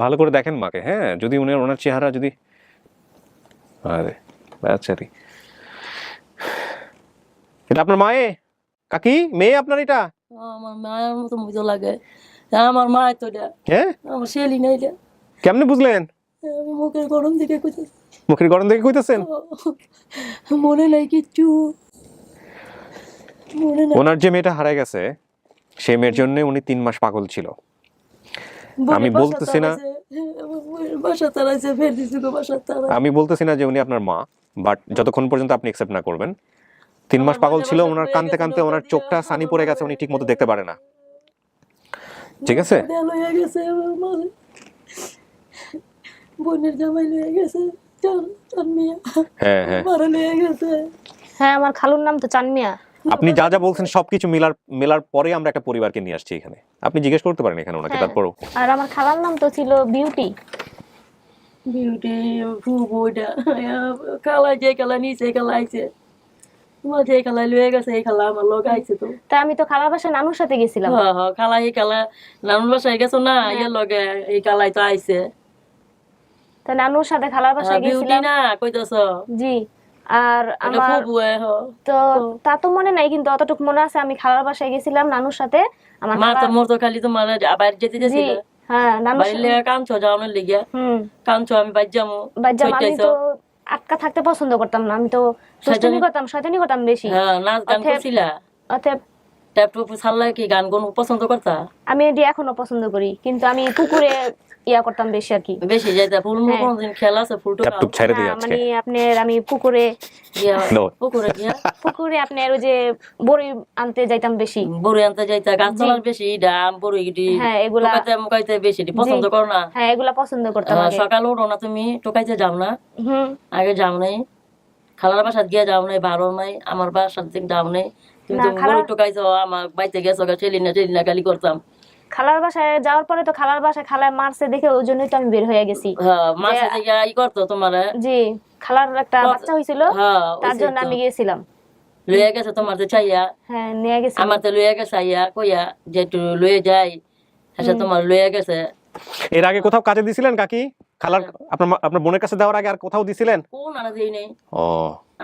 ভালো করে দেখেন মাকে, হ্যাঁ, যদি ওনার চেহারা যদি, আরে বাচ্চারি, এটা আপনার মায়ে কাকি? মেয়ে আপনার এটা? আমার মায়ের মতো মজা লাগে। আমার মা তো এটা, হ্যাঁ, আমার শেলি না এটা। কেমনে বুঝলেন? আমার মুখের গরম দিকে কইতেছে। মুখের গরম দেখে কইতেছেন? মনে নাই কিচ্ছু, মনে নাই। ওনার যে মেয়েটা হারায় গেছে, সেই মেয়ের জন্য উনি 3 মাস পাগল ছিল। আমি বলতেছি না, আমি বলতেছি না যে উনি আপনার মা, বাট যতক্ষণ পর্যন্ত আপনি অ্যাকসেপ্ট না করবেন। 3 মাস পাগল ছিল, ওনার কানতে কানতে ওনার চোখটা সানি পড়ে গেছে, উনি ঠিক মতো দেখতে পারে না। ঠিক আছে, বোনের জামাই লয়ে গেছে, হ্যাঁ হ্যাঁ হ্যাঁ, আমার খালুর নাম তো চানমিয়া। আপনি যা যা বলছেন সবকিছু মেলার পরে আমরা একটা পরিবারকে নিয়ে আসছি এখানে, আপনি জিজ্ঞেস করতে পারেন এখানে ওনাকে। তারপরও আর আমার খালার নাম তো ছিল বিউটি। বিউটি ফুবু ওইটা কালা, যে কালা নিচে কালা আইছে, তোমার যে কালা লয়ে গেছে এই কালা আমার লোক আইছে তো। তা আমি তো খালার বাসায় নানুর সাথে গেছিলাম। হ্যাঁ, কালা এই কালা নানুর বাসায় গেছো না, এর লগে এই কালাই তো আইছে। তা নানুর সাথে খালার বাসায় বিউটি গেছিলাম। না কইতাছ? জি। আর আমার তো তা তো মনে নাই, কিন্তু অতটুকু মনে আছে আমি খালার বাসায় গেছিলাম নানুর সাথে। আমার মা তো মোর তো খালি তোমার আবার যেতে দিছিল। হ্যাঁ, নানুর বাইরে কাঁদছো যাওয়ানোর লিগিয়া। কাঁদছো, আমি বাইর যামু। আমি তো আটকা থাকতে পছন্দ করতাম না, আমি তো শয়তানি করতাম বেশি। হ্যাঁ, নাচ গান করছিলা? অতএব ট্যাপটুপ ছাড়লা কি গান কোন পছন্দ করতা? আমি এটি এখনো পছন্দ করি, কিন্তু আমি পুকুরে ইয়া করতাম বেশি আর কি। বেশি যাইতা ফুল মুখ কোনদিন খেলা আছে ফুলটো ছেড়ে দিই আজকে। মানে আপনার আমি পুকুরে আপনার ওই যে বড়ি আনতে যাইতাম বেশি। বড়ি আনতে যাইতা, গাছ তোলার বেশি ডাম বড়ি গিডি। হ্যাঁ, এগুলা মুকাইতে বেশি পছন্দ করো না? হ্যাঁ, এগুলা পছন্দ করতাম। সকাল উঠো না তুমি, টোকাইতে যাও না? আগে যাও নাই? খালার বাসাত গিয়ে যাও নাই? ভালো নাই? আমার বাসার দিক যাও নাই? তুমি তো বড়ি টোকাইছো, আমার বাইতে গেছো, টেলিনা গালি করতাম। খালার বাসায় যাওয়ার পরে তো খালার বাসায় খালায় মারছে দেখে ওই জন্যই তো আমি বের হয়ে গেছি। মাসে থেকে ই করতো তোমার? জি, খালার একটা বাচ্চা হয়েছিল, তার জন্য আমি গিয়েছিলাম। লইয়া গেছে তোমার তো চাইয়া হ্যাঁ নিয়ে গেছে আমার তো লইয়া গেছে আইয়া কইয়া যে একটু লইয়ে যাই আচ্ছা তোমার লইয়া গেছে এর আগে কোথাও কাজে দিছিলেন কাকি খালার আপনার বোনের কাছে দেওয়ার আগে আর কোথাও দিছিলেন? কোন আনা দেই নাই ও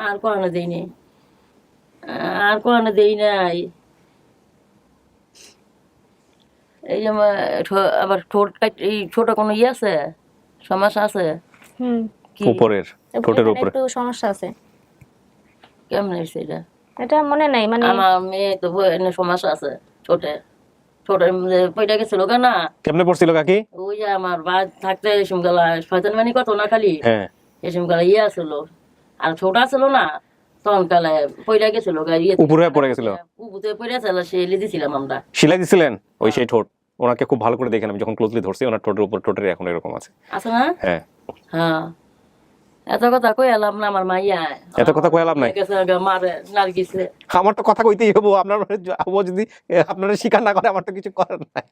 আর কোন আনা দেই নাই আর কোন আনা দেই নাই এই যে আবার ঠোঁট এই ছোট কোনো ইয়ে আছে সমস্যা আছে কি উপরের ঠোঁটের উপরে একটু সমস্যা আছে কেমন হয়েছে এটা এটা মনে নাই মানে আমার মেয়ে তো এনে সমস্যা আছে ছোটের মধ্যে পয়টা গেছিল না কেমনে পড়ছিল কাকি? ওই যে আমার বাদ থাকতে এসম গেলা শয়তান মানি কত না খালি হ্যাঁ এসম গেলা ইয়ে আসছিল আর ছোট আসছিল না তখন কালে পয়টা গেছিল উপরে পড়ে গেছিল উপরে পড়ে আসছিল সে দিছিলাম আমরা সেলাই দিছিলেন ওই সেই ঠোঁট ওনাকে খুব ভালো করে দেখেন আমি যখন ক্লোজলি ধরছি ওনার ঠোঁটের উপর ঠোঁটের এখন এরকম আছে আছে না হ্যাঁ হ্যাঁ এত কথা কই এলাম না আমার মাইয়া এত কথা কই এলাম নাই মারে নার্গিসে আমার তো কথা কইতেই হবো আপনার ও যদি আপনারা স্বীকার না করে আমার তো কিছু করার নাই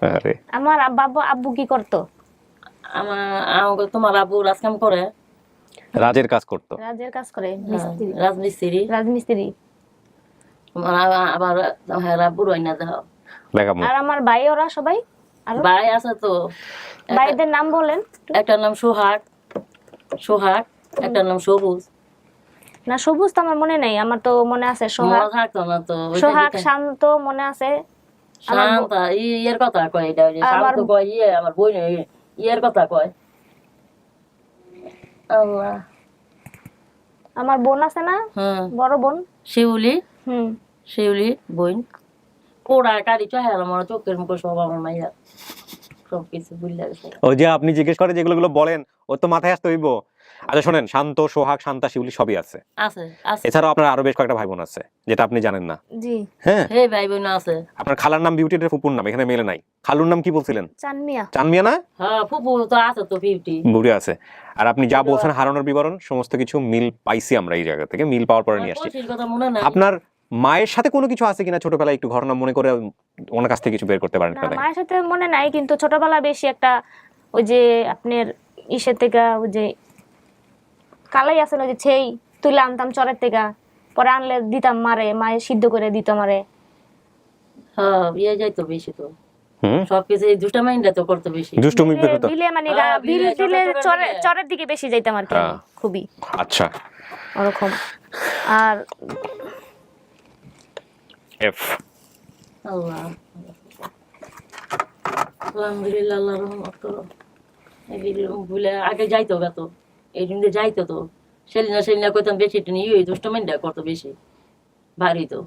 আরে আমার আব্বু কি করতো আমার তোমার আব্বু রাজকাম করে রাজের কাজ করতো রাজের কাজ করে রাজমিস্ত্রি তোমার আবার হ্যাঁ আব্বু রই না দাও দেখাবো আর আমার ভাই ওরা সবাই ভাই আছে তো ভাইদের নাম বলেন একটার নাম সোহাগ একটার নাম সবুজ না সবুজ তো আমার মনে নেই আমার তো মনে আছে সোহাগ থাকতো না তো সোহাগ শান্ত মনে আছে শান্ত ইয়ের কথা কয় এটা শান্ত কয় ইয়ে আমার বই ইয়ের কথা কয় আল্লাহ আমার বোন আছে না বড় বোন শিউলি বোন পোড়া কারি চাহে আমার চোখের মুখে সব আমার মাইয়া সবকিছু বুঝলে গেছে ওই যে আপনি জিজ্ঞেস করে যেগুলো বলেন ও তো মাথায় আসতে হইব আচ্ছা শোনেন শান্ত সোহাগ শান্তা শিউলি সবই আছে এছাড়াও আপনার আরো বেশ কয়েকটা ভাই বোন আছে যেটা আপনি জানেন না জি হ্যাঁ ভাই বোন আছে আপনার খালার নাম বিউটি এর ফুপুর নাম এখানে মেলে নাই খালুর নাম কি বলছিলেন চানমিয়া না হ্যাঁ ফুপু তো আছে তো 50 বুড়ি আছে আর আপনি যা বলছেন হারানোর বিবরণ সমস্ত কিছু মিল পাইছি আমরা এই জায়গা থেকে মিল পাওয়ার পরে নিয়ে আসছি আপনার মায়ের সাথে কোনো কিছু আছে কিনা ছোটবেলায় একটু ঘটনা মনে করে ওনার কাছ থেকে কিছু বের করতে পারেন কিনা মায়ের সাথে মনে নাই কিন্তু ছোটবেলা বেশি একটা ওই যে আপনার ইসের থেকে ওই যে কালাই আছে না যে সেই তুলে আনতাম চরের থেকে পরে আনলে দিতাম মারে মায়ে সিদ্ধ করে দিত মারে হ্যাঁ ইয়ে যাইতো বেশি তো সবকিছু দুষ্টামিটা তো করতে বেশি দুষ্টুমি করতে বিলে মানে বিলে চরের দিকে বেশি যাইতাম আর কি খুবই আচ্ছা ওরকম আর এফ আল্লাহ আলহামদুলিল্লাহ আল্লাহর রহমত করো এই ভুলে আগে যাইতো গাতো এই দিন যাইতো তো সেলিনা কইতাম বেশি টেনে ইয়ে দুষ্টমিটা করতো বেশি ভারী তো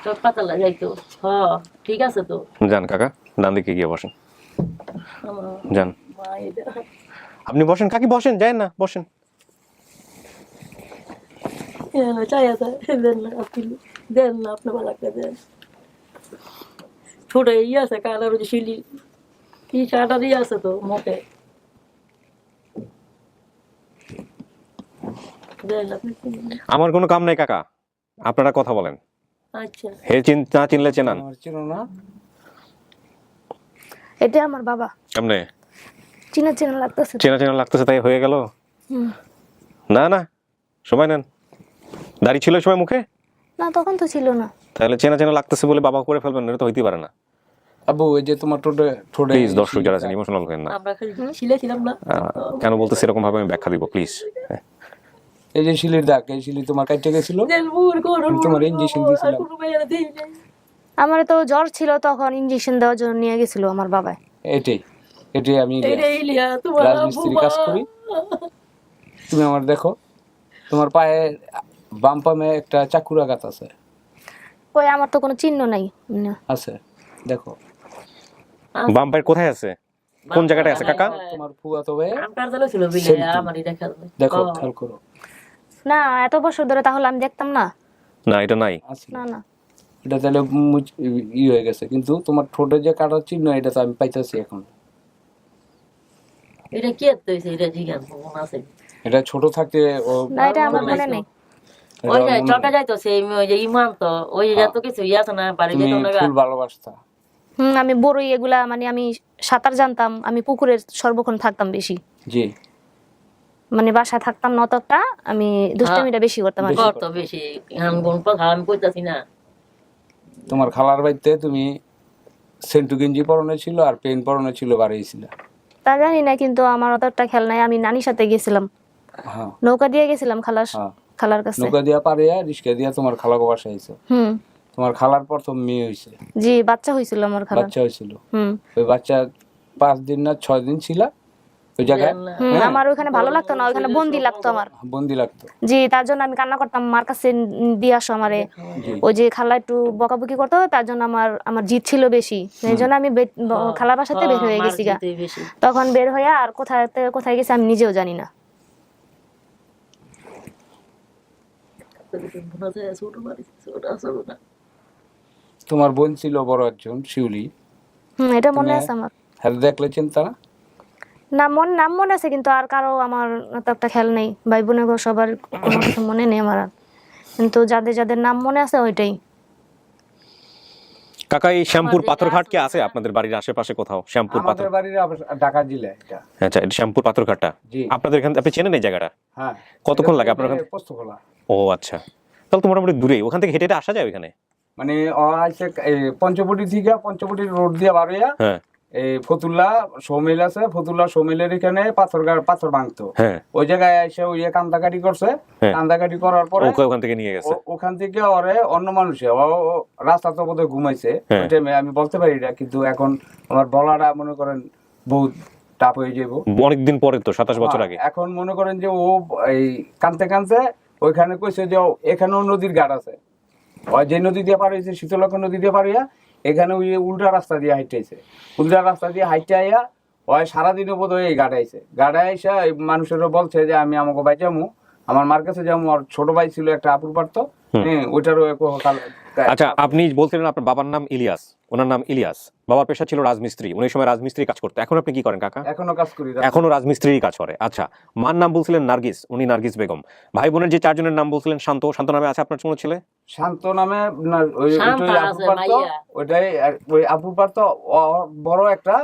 সব পাতালা যাইতো ঠিক আছে তো যান কাকা ডান দিকে গিয়ে বসেন যান আপনি বসেন কাকি বসেন যাই না বসেন দেন না আপনার বালাকে দেন ছোট ইয়ে আছে কালার যে শিলি কি চাটা দিয়ে আছে তো মোটে আমার কোনো কাম নাই কাকা আপনারা কথা বলেন আচ্ছা হে না চিনলে চেনান এটা আমার বাবা কেমনে চেনা লাগতেছে তাই হয়ে গেল না না সময় নেন দাড়ি ছিল সময় মুখে না তখন তো ছিল না তাহলে চেনা লাগতেছে বলে বাবা করে ফেলবেন এটা তো হইতে পারে না আবু ওই যে তোমার ঠোঁটে প্লিজ দর্শক যারা আছেন ইমোশনাল হবেন না আমরা খালি ছিলাম না কেন বলতেছি এরকম ভাবে আমি ব্যাখ্যা দিব প্লিজ এই যে শিলির দাগ এই শিলি তোমার কাটতে গেছিল তোমার ইনজেকশন দিয়েছিলাম আমার তো জ্বর ছিল তখন ইনজেকশন দেওয়ার জন্য নিয়ে গেছিল আমার বাবা এটাই আমি রাজমিস্ত্রি কাজ করি তুমি আমার দেখো তোমার পায়ে বাম পামে একটা চাকুর আঘাত আছে কই আমার তো কোনো চিহ্ন নাই আছে দেখো বাম পায়ের কোথায় আছে কোন জায়গাটায় আছে কাকা তোমার ফুয়া তবে আমটার জানো ছিল বিলে আমারই দেখা দেখো খেয়াল করো না এত বছর ধরে তাহলে আমি দেখতাম না না এটা নাই না এটা তাহলে হয়ে গেছে কিন্তু তোমার ঠোঁটে যে কাটার চিহ্ন এটা তো আমি পাইতেছি এখন এটা কি হইছে এটা জিজ্ঞাসা মনে আছে এটা ছোট থাকতে না এটা আমার মনে নেই ওই যে চকা যাইতো সেই ওই যে ইমান তো ওই যত কিছু আছে না পারে যেত না ফুল ভালোবাসতা আমি বড়ই এগুলা মানে আমি সাঁতার জানতাম আমি পুকুরের সর্বক্ষণ থাকতাম বেশি জি মানে বাসায় থাকতাম না অতটা, আমি দুষ্টামিটা বেশি করতাম আর কি। কত বেশি আমি কোন কথা আমি কইতাছি না। তোমার খালার বাড়িতে তুমি সেন্টু গেঞ্জি পরনে ছিল আর পেন পরনে ছিল বাড়িয়েছিল। তা জানি না, কিন্তু আমার অতটা খেয়াল নাই। আমি নানির সাথে গেছিলাম, হ্যাঁ নৌকা দিয়ে গেছিলাম হ্যাঁ। খালার কাছে। নৌকা দিয়া পারিয়া রিস্কা দিয়া তোমার খালাকে বাসায় আইছো। তোমার খালার প্রথম মেয়ে হইছে, জি বাচ্চা হয়েছিল আমার খালার। বাচ্চা হয়েছিল। ওই বাচ্চা 5 দিন না 6 দিন ছিল ওই জায়গায়। আমার ওখানে ভালো লাগতো না, ওখানে বন্দি লাগতো আমার। বন্দি লাগতো, জি, তার জন্য আমি কান্না করতাম, মার কাছে দিয়ে আসো আমারে। ওই যে খালা একটু বকাবকি করতো, তার জন্য আমার জিদ ছিল বেশি, এই জন্য আমি খালার বাসাতে বের হয়ে গেছি গা। তখন বের হয়ে আর কোথায় গেছি আমি নিজেও জানি না। তোমার বোন ছিল বড় একজন শিউলি, এটা মনে আছে আমার। হ্যাঁ দেখলে চিন্তা না? নাম মনে আছে, কিন্তু আর কারো আমার অত একটা খেয়াল নেই। ভাই বোনের সবার কোনো কিছু মনে নেই আমার আর। কিন্তু যাদের যাদের নাম মনে আছে ওইটাই। কাকা, এই শ্যামপুর পাথরঘাট কি আছে আপনাদের বাড়ির আশেপাশে কোথাও? শ্যামপুর পাথর, আমাদের বাড়ির ঢাকা জেলা এটা। আচ্ছা, এটা শ্যামপুর পাথরঘাটটা জি। আপনাদের এখানে, আপনি চেনেন এই জায়গাটা? হ্যাঁ। কতক্ষণ লাগে আপনার ওখানে? পোস্তখোলা। ও আচ্ছা, তাহলে তো মোটামুটি দূরে, ওখান থেকে হেঁটে হেঁটে আসা যায় ওখানে? মানে আছে পঞ্চবটি থেকে পঞ্চবটি রোড দিয়ে বারোয়া, হ্যাঁ, এই ফতুল্লা সৌমিল আছে, ফতুল্লা সৌমিলের এখানে পাথর ভাঙতো, হ্যাঁ, ওই জায়গায় এসে ওই কান্দাকাটি করছে। হ্যাঁ। কান্দাকাটি করার পরে ওকে ওখান থেকে নিয়ে গেছে। ওখান থেকে ওরে অন্য মানুষে রাস্তা তো বোধহয় ঘুমাইছে হ্যাঁ। ওই টাইমে, আমি বলতে পারি না, কিন্তু এখন আমার বলাটা মনে করেন বহুত টাপ হয়ে যাবো। অনেকদিন পরে তো, 27 বছর আগে। এখন মনে করেন যে ও এই কানতে কানতে ওইখানে কইছে যে এখানেও নদীর ঘাট আছে, ওই যে নদী দিয়ে পার হয়েছে শীতলক্ষ নদী দিয়ে পারিয়া, এখানে ওই উল্টা রাস্তা দিয়ে হাইটাইছে, উল্টা রাস্তা দিয়ে হাইটে আইয়া ওই সারাদিনও বোধ হয় এই গাড়াইছে। গাড়াই আইসা এই মানুষেরও বলছে যে আমি আমাকে ভাই যাবো, আমার মার কাছে যাবো। আর ছোট ভাই ছিল একটা আপুর পারতো, হ্যাঁ, ওইটারও আচ্ছা, আপনি বলছিলেন আপনার বাবার নাম ইলিয়াস, ওনার নাম ইলিয়াস, বাবার পেশা ছিল রাজমিস্ত্রি, উনি সময় রাজমিস্ত্রি কাজ করতে। এখন আপনি কি করেন কাকা? এখনো কাজ করি, এখনো রাজমিস্ত্রির কাজ করে। আচ্ছা, মার নাম বলছিলেন নার্গিস, উনি নার্গিস বেগম। ভাই বোনের যে 4 জনের নাম বলছিলেন শান্ত, শান্ত নামে আছে আপনার কোনো ছেলে? শান্ত নামে ওইটাই ওই আপুর পারতো। বড় একটা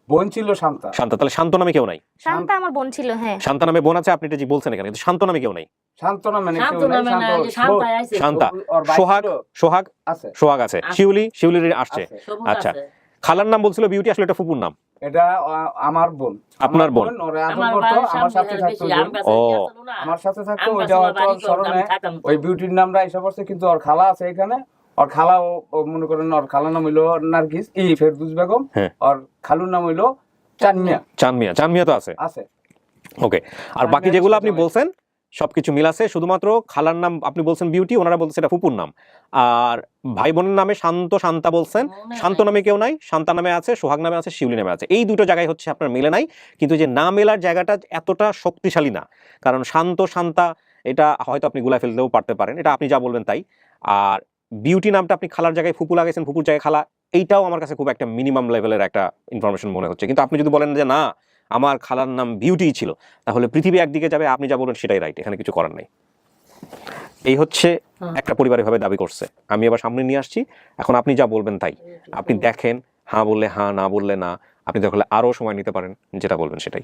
বোন ছিল শান্তা। শান্তা, তাহলে শান্ত নামে কেউ নাই? শান্তা আমার বোন ছিল, হ্যাঁ। শান্তা নামে বোন আছে, আপনি এটা জি বলছেন এখানে, কিন্তু শান্ত নামে কেউ নাই। শান্ত নামে শান্তা, সোহাগ আছে, সোহাগ আছে, শিউলির আসছে। আচ্ছা, খালার নাম বলছিল বিউটি, আসলে এটা ফুপুর নাম। এটা আমার বোন। আপনার বোন? আমার সাথে থাকতো। ও, আমার সাথে থাকতো। ওইটা স্মরণে ওই বিউটির নামটা এসে পড়ছে, কিন্তু ওর খালা আছে এখানে। ওর খালা মনে করেন, ওর খালার নাম হইলো নার্গিস ফেরদৌস বেগম, ওর খালুর নাম হইলো চানমিয়া। চানমিয়া তো আছে। ওকে, আর বাকি যেগুলো আপনি বলছেন সবকিছু মিল আছে, শুধুমাত্র খালার নাম আপনি বলছেন বিউটি, ওনারা বলছেন এটা ফুপুর নাম। আর ভাই বোনের নামে শান্ত, শান্তা বলছেন, শান্ত নামে কেউ নাই, শান্তা নামে আছে, সোহাগ নামে আছে, শিউলি নামে আছে। এই দুটো জায়গায় হচ্ছে আপনার মিলে নাই, কিন্তু যে না মেলার জায়গাটা এতটা শক্তিশালী না, কারণ শান্ত, শান্তা এটা হয়তো আপনি গুলা ফেলতেও পারতে পারেন, এটা আপনি যা বলবেন তাই। আর বিউটি নামটা আপনি খালার জায়গায় ফুপু লাগাইছেন, ফুপুর জায়গায় খালা, এইটাও আমার কাছে খুব একটা মিনিমাম লেভেলের একটা ইনফরমেশন মনে হচ্ছে। কিন্তু আপনি যদি বলেন যে না আমার খালার নাম বিউটি ছিল, তাহলে পৃথিবী একদিকে যাবে, আপনি যা বলবেন সেটাই রাইট, এখানে কিছু করার নেই। এই হচ্ছে একটা পরিবারের ভাবে দাবি করছে। আমি এবার সামনে নিয়ে আসছি, এখন আপনি যা বলবেন তাই। আপনি দেখেন, হ্যাঁ বললে হ্যাঁ, না বললে না। আপনি দেখলে আরো সময় নিতে পারেন, যেটা বলবেন সেটাই।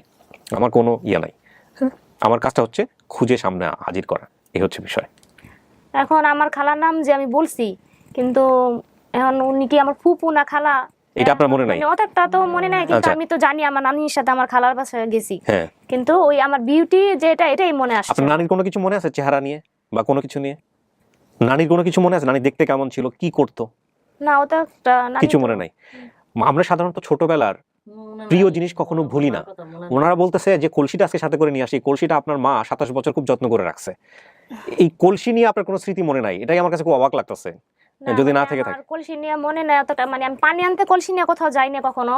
আমার কোনো ইয়ে নাই, আমার কাজটা হচ্ছে খুঁজে সামনে হাজির করা, এই হচ্ছে বিষয়। এখন আমার খালার নাম যে আমি বলছি, কিন্তু এখন উনি কি আমার ফুপু না খালা এটা আপনার মনে নাই? অতটা তো মনে নাই, কিন্তু আমি তো জানি আমার নানির সাথে আমার খালার বাসায় গেছি, কিন্তু ওই আমার বিউটি যেটা এটাই মনে আসছে। আপনার নানির কোনো কিছু মনে আছে চেহারা নিয়ে বা কোনো কিছু নিয়ে? নানির কোনো কিছু মনে আছে? নানি দেখতে কেমন ছিল, কি করতো? না, ওটা কিছু মনে নাই। আমরা সাধারণত ছোটবেলার প্রিয় জিনিস কখনো ভুলি না। ওনারা বলতেছে যে কলসিটা আজকে সাথে করে নিয়ে আসি, কলসিটা আপনার মা 27 বছর খুব যত্ন করে রাখছে। এই কলসি নিয়ে আপনার কোনো স্মৃতি মনে নাই, এটাই আমার কাছে খুব অবাক লাগতেছে। যদি না থেকে থাকে, কলসি নিয়ে মনে নাই অতটা, মানে আমি পানি আনতে কলসি নিয়ে কোথাও যাই না কখনো।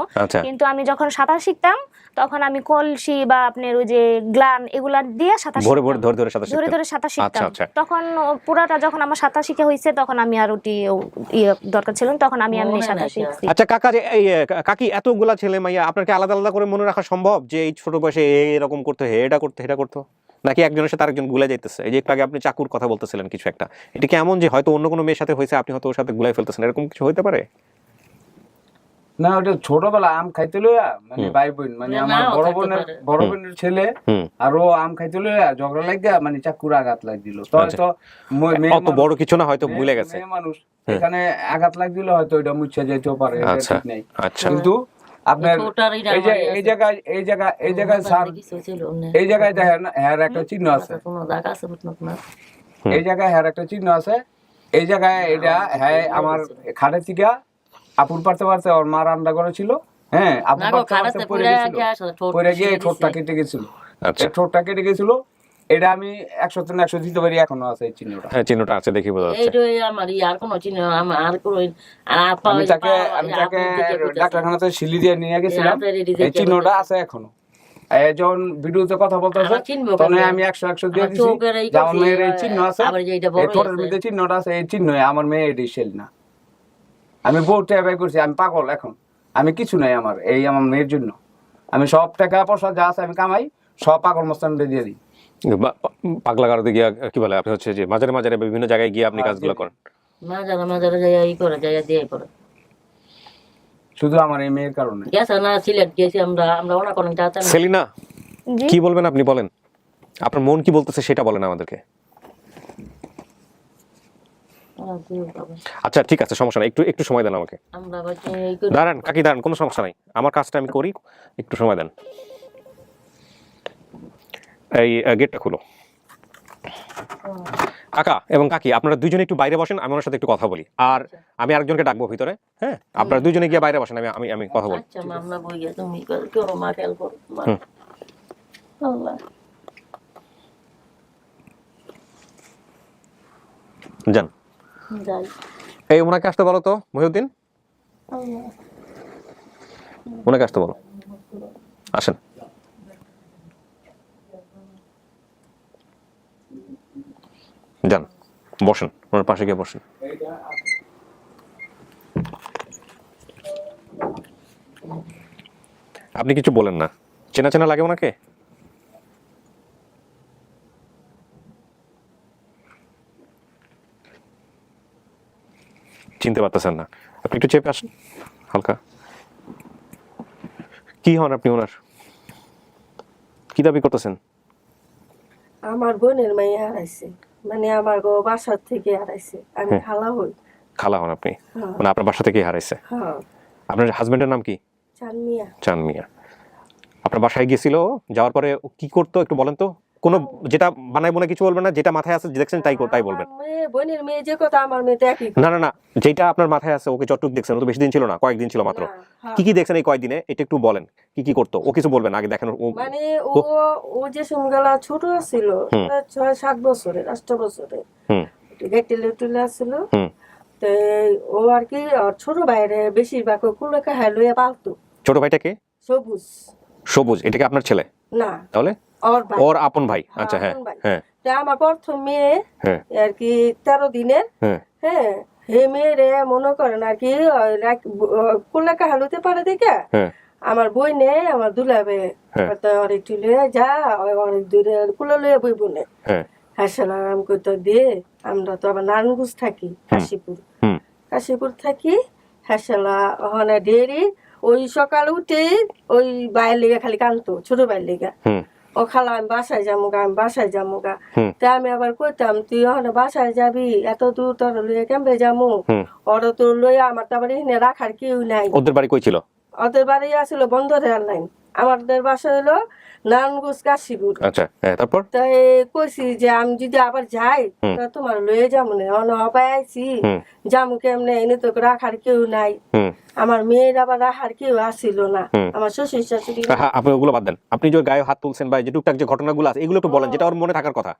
কিন্তু আমি যখন সাঁতার শিখতাম তখন আমি কলসি বা আপনার ওই যে গ্লান এগুলা দিয়ে সাঁতার ধরে সাঁতার শিখতাম। তখন পুরাটা যখন আমার সাঁতার শিখে হয়েছে, তখন আমি আর ওটি দরকার ছিল, তখন আমি এমনি সাঁতার শিখছি। আচ্ছা কাকা, যে এই কাকি এতগুলা ছেলে মাইয়া আপনার কি আলাদা আলাদা করে মনে রাখা সম্ভব যে এই ছোট বয়সে এরকম করতে, এটা করতে, এটা করতো, নাকি একজনের সাথে আরেকজন গুলাই যাইতেছে? এই যে একটু আগে আপনি চাকুর কথা বলতেছিলেন কিছু একটা, এটা কি এমন যে হয়তো অন্য কোনো মেয়ের সাথে হয়েছে, আপনি হয়তো ওর সাথে গুলাই ফেলতেছেন, এরকম কিছু হইতে পারে? না ওটা ছোটবেলা আম খাইতে লইয়া মানে ভাই বোন মানে আমার বড় বোনের ছেলে আর ও আম খাইতে লইয়া ঝগড়া লাগিয়া মানে চাকুর আঘাত লাগ দিল। তো হয়তো অত বড় কিছু না, হয়তো ভুলে গেছে মানুষ, এখানে আঘাত লাগ দিল, হয়তো এটা মুছে যেতেও পারে, আচ্ছা ঠিক নাই। আচ্ছা কিন্তু আপনার এই জায়গায় স্যার এই জায়গায় দেখেন হ্যার একটা চিহ্ন আছে, এই জায়গায় হ্যার একটা চিহ্ন আছে, এই জায়গায় এটা হ্যাঁ আমার খাটের থেকে আপুর পারতে পারতে ওর মা রান্না করেছিল, হ্যাঁ আপুর পারতে পরে গিয়ে ঠোঁটটা কেটে গেছিল, ঠোঁটটা কেটে গেছিল। এটা আমি 100 দিতে পারি, এখনো আছে এই চিহ্নটা। হ্যাঁ চিহ্নটা আছে, দেখি বোঝা যাচ্ছে। আমি তাকে ডাক্তারখানাতে সিলি দিয়ে নিয়ে গেছিলাম, এই চিহ্নটা আছে এখনো। যখন ভিডিওতে কথা বলতেছে তখন আমি 100 দিয়ে দিছি যে আমার মেয়ের এই চিহ্ন আছে, এই ঠোঁটের মধ্যে চিহ্নটা আছে, এই চিহ্ন আমার মেয়ে এটি সেল না। আমি বহুত টাকা ব্যয় করছি, আমি পাগল এখন, আমি কিছু নাই আমার এই আমার মেয়ের জন্য। আমি সব টাকা পয়সা যা আছে আমি কামাই, সব পাগল মস্তান দিয়ে দিই। পাগলা গারদে গিয়া কি বলে আপনি হচ্ছে যে মাঝে মাঝে বিভিন্ন জায়গায় গিয়ে আপনি কাজগুলো করেন? মাঝে যাই করে যাই দিয়ে করে শুধু আমার এই মেয়ের কারণে। গেছে না সিলেট গেছি আমরা অনেক অনেক যাচ্ছি। সেলিনা কি বলবেন আপনি, বলেন আপনার মন কি বলতেছে সেটা বলেন আমাদেরকে। আচ্ছা ঠিক আছে, সমস্যা নাই, একটু সময় দেন আমাকে। দাঁড়ান কাকি দাঁড়ান, কোনো সমস্যা নাই, আমার কাজটা আমি করি, একটু সময় দেন। এই গেটটা খুলো। কাকা এবং কাকি আপনারা দুইজনে একটু বাইরে বসেন, আমি ওনার সাথে একটু কথা বলি, আর আমি আরেকজনকে ডাকবো ভিতরে। হ্যাঁ আপনারা দুইজনে গিয়ে বাইরে বসেন, আমি কথা বলি। যান এই ওনাকে আসতে বলো তো, মহিউদ্দিন ওনাকে আসতে বলো, আসেন। যান বসেন, ওনার পাশে গিয়ে বসেন। আপনি কিছু বলেন না, চেনা চেনা লাগে ওনাকে? চিনতে পারতেছেন না, আপনি একটু চেপে আসেন হালকা। কি হন আপনি ওনার, কি দাবি করতেছেন? আমার বোনের মেয়ে হারাইছে, মানে আমার বাসার থেকে হারাইছে, আমি খালা হই। খালা হন আপনি, মানে আপনার বাসা থেকে হারাইছে? আপনার হাজবেন্ডের নাম কি? চানমিয়া। চানমিয়া। আপনার বাসায় গিয়েছিল, যাওয়ার পরে কি করতো একটু বলেন তো? কোনো যেটা বানাইবো না কিছু বলবেন না, যেটা মাথায় আছে দেখছেন তাই বলবেন। বোনের মেয়ে যে কথা আমার মেয়ে দেখি না যেটা আপনার মাথায় আছে, ওকে যতটুকু দেখছেন, ও তো বেশি দিন ছিল না, কয়েকদিন ছিল মাত্র। কি দেখছেন এই কয়েকদিনে, এটা একটু বলেন, কি করতো? ও কিছু বলবেন আগে, দেখেন। মানে ও যে সুমগালা ছোট ছিল, 6-7 বছরের 8 বছরের, গেটিলে আসছিল। তো ও আর কি ছোট ভাইরে বেশিরভাগ কুলেকা হালুয়া পালতো। ছোট ভাইটাকে? সবুজ। এটা কি আপনার ছেলে? না, তাহলে ওর আপন ভাই। আচ্ছা হ্যাঁ হ্যাঁ। আমার প্রথম মেয়ে আর কি 13 দিনের, হ্যাঁ হে মেয়েরে মনে করেন আর কি কুলেকা হালুতে পারে দেখে আমার বই নে আমার দুলাবে একটু লয়ে যা, অনেক দূরে কুলে লয়ে বই বলে। হাসালাম কইতো দে, আমরা তো আবার নারায়ণগঞ্জ থাকি, কাশীপুর থাকি। হাসালা ওখানে ডেরি, ওই সকালে উঠে ওই বাইরের লেগে খালি কানতো, ছোট বাইরের লেগে। ও খালা আমি বাসায় যামুগা। তা আমি আবার কইতাম তুই ওখানে বাসায় যাবি, এত দূর তোর লইয়া কেমবে যামু, ওরা তোর লইয়া আমার তো আবার এখানে রাখার কেউ নাই। ওদের বাড়ি কই ছিল? ওদের বাড়ি আসছিল বন্দরের লাইন, আমাদের বাসা হলো নারায়ণগঞ্জ কাশীপুর। আচ্ছা তারপর তাই কইছি যে আমি যদি আবার যাই তা তোমার লয়ে যাবো না, অন হবাই আইছি যামু কেমনে, এনে তো রাখার কেউ নাই। আমার মেয়ের আবার রাখার কেউ আসছিল না, আমার শ্বশুর শাশুড়ি। আপনি ওগুলো বাদ দেন, আপনি যে গায়ে হাত তুলছেন বা যে টুকটাক যে ঘটনাগুলো আছে এগুলো একটু বলেন, যেটা ওর মনে থাকার কথা।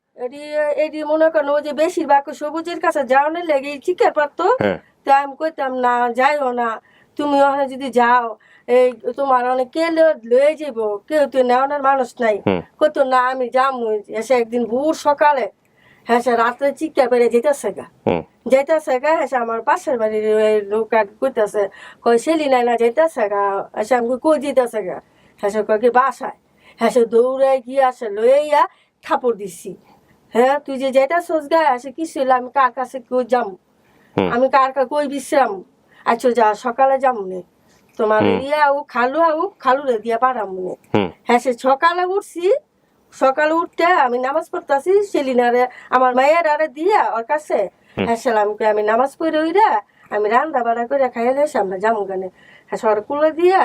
এটি মনে করেন ও যে বেশিরভাগ সবুজের কাছে যাওয়ানোর লেগে চিকার পারতো। তাই আমি কইতাম না যাইও না, তুমি ওখানে যদি যাও এই তোমার অনেক কে লয়ে যাবো, কেউ তো নেওয়ানোর মানুষ নাই। কত না আমি যামু। এসে একদিন ভোর সকালে হ্যাঁ রাত্রে চিকা বেড়ে যেতেছে গা, হ্যাঁ আমার পাশের বাড়ির লোক কইতেছে, কই সেলি নাই না যেতেছে গা। এসে আমি কই যেতেছে গা, হ্যাঁ কয় কি বাসায়। হ্যাঁ দৌড়াই গিয়ে আসে লইয়া থাপড় দিছি। হ্যাঁ তুই যে যেতেছস গা, আসে কি ছিল, আমি কার কাছে কই যাম, আমি কার কই বিশ্রাম। আচ্ছা যা সকালে যাম নে। তোমার ইয়া ও খালুরে দিয়া পারাম মনে। হ্যাঁ সে সকালে উঠছি, সকালে উঠতে আমি নামাজ পড়তেছি, সেলিনারে আমার মায়ের আরে দিয়া ওর কাছে হ্যাঁ সালামকে আমি নামাজ পড়ে ওইরা আমি রান্না বাড়া করে খাইলে এসে আমরা যাবো গানে। হ্যাঁ সর কুলে দিয়া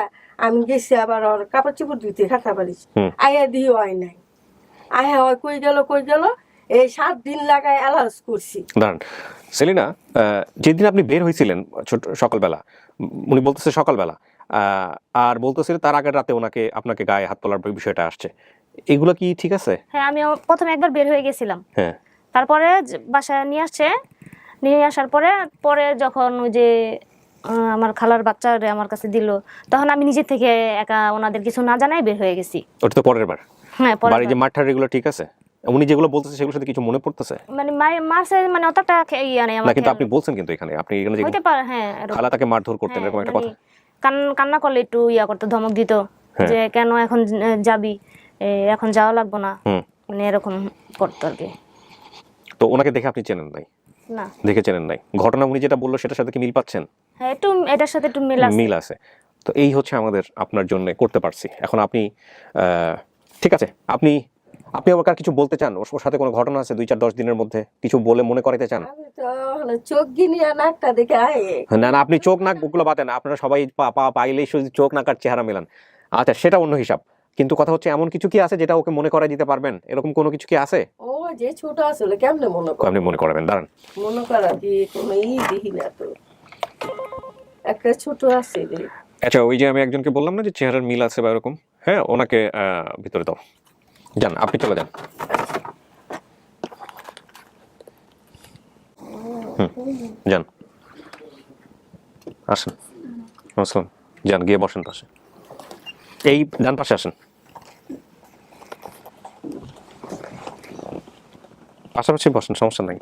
আমি গেছি আবার ওর কাপড় চোপড় ধুইতে খাতা পারিস, আয়া দিয়ে হয় নাই, আয়া হয় কই গেল এই 7 দিন লাগায় অ্যালাউন্স করছি। দাঁড়ান সেলিনা, যেদিন আপনি বের হয়েছিলেন সকালবেলা, উনি বলতেছে সকালবেলা, আর বলতেছিলেন তার আগের রাতে আপনাকে গায়ে হাত তোলার বিষয়টা আসছে, এগুলো কি ঠিক আছে? হ্যাঁ আমি প্রথমে একবার বের হয়ে গেছিলাম, হ্যাঁ তারপরে বাসায় নিয়ে আসার পরে যখন ওই যে আমার খালার বাচ্চারে আমার কাছে দিল, তখন আমি নিজে থেকে একা ওনাদের কিছু না জানাই বের হয়ে গেছি। ওটা তো পরের বার। হ্যাঁ বাড়ি যে মাঠটার এগুলো ঠিক আছে? উনি যেগুলো বলতেছে সেগুলোর সাথে কিছু মনে পড়তেছে? মানে মাসে মানে অতটা ইয়া নেই আমার। না কিন্তু আপনি বলছেন কিন্তু আপনি এখানে যে হইতে পারে, হ্যাঁ খালা তাকে মারধর করতেন এরকম একটা কথা। কান্না করলে একটু ইয়া করতো, ধমক দিত যে কেন এখন যাবি, এখন যাওয়া লাগবো না, মানে এরকম করতো আর কি। তো ওনাকে দেখে আপনি চেনেন নাই? না দেখে চেনেন নাই। ঘটনা উনি যেটা বললো সেটার সাথে কি মিল পাচ্ছেন? হ্যাঁ একটু এটার সাথে একটু মিল আছে। তো এই হচ্ছে আমাদের আপনার জন্য করতে পারছি। এখন আপনি ঠিক আছে, আপনি আবার কিছু বলতে চান? ওর সাথে কোনো ঘটনা আছে 2-4-10 দিনের মধ্যে কিছু বলে মনে করাইতে চান? চোখ গিনিয়া নাকটা দেখে না আপনি চোখ নাক ওগুলো বাতেন, আপনারা সবাই পাইলেই শুধু চোখ নাক আর চেহারা মেলান, আচ্ছা সেটা অন্য হিসাব। কিন্তু কথা হচ্ছে এমন কিছু কি আছে যেটা ওকে মনে করাই দিতে পারবেন? এরকম কোনো কিছু কি আছে? ও যে ছোট আসলে কেমনে মনে করাবেন? দাঁড়ান, মনে করা কি কোনো দেখি না তো, একটা ছোট আছে রে। আচ্ছা ওই যে আমি একজনকে বললাম না যে চেহারার মিল আছে বা এরকম, হ্যাঁ ওনাকে ভিতরে দাও, যান আপনি চলে যান। যান আসেন, আসলাম, যান গিয়ে বসেন পাশে, এই ডান পাশে আসেন, পাশাপাশি বসেন, সমস্যা নাই।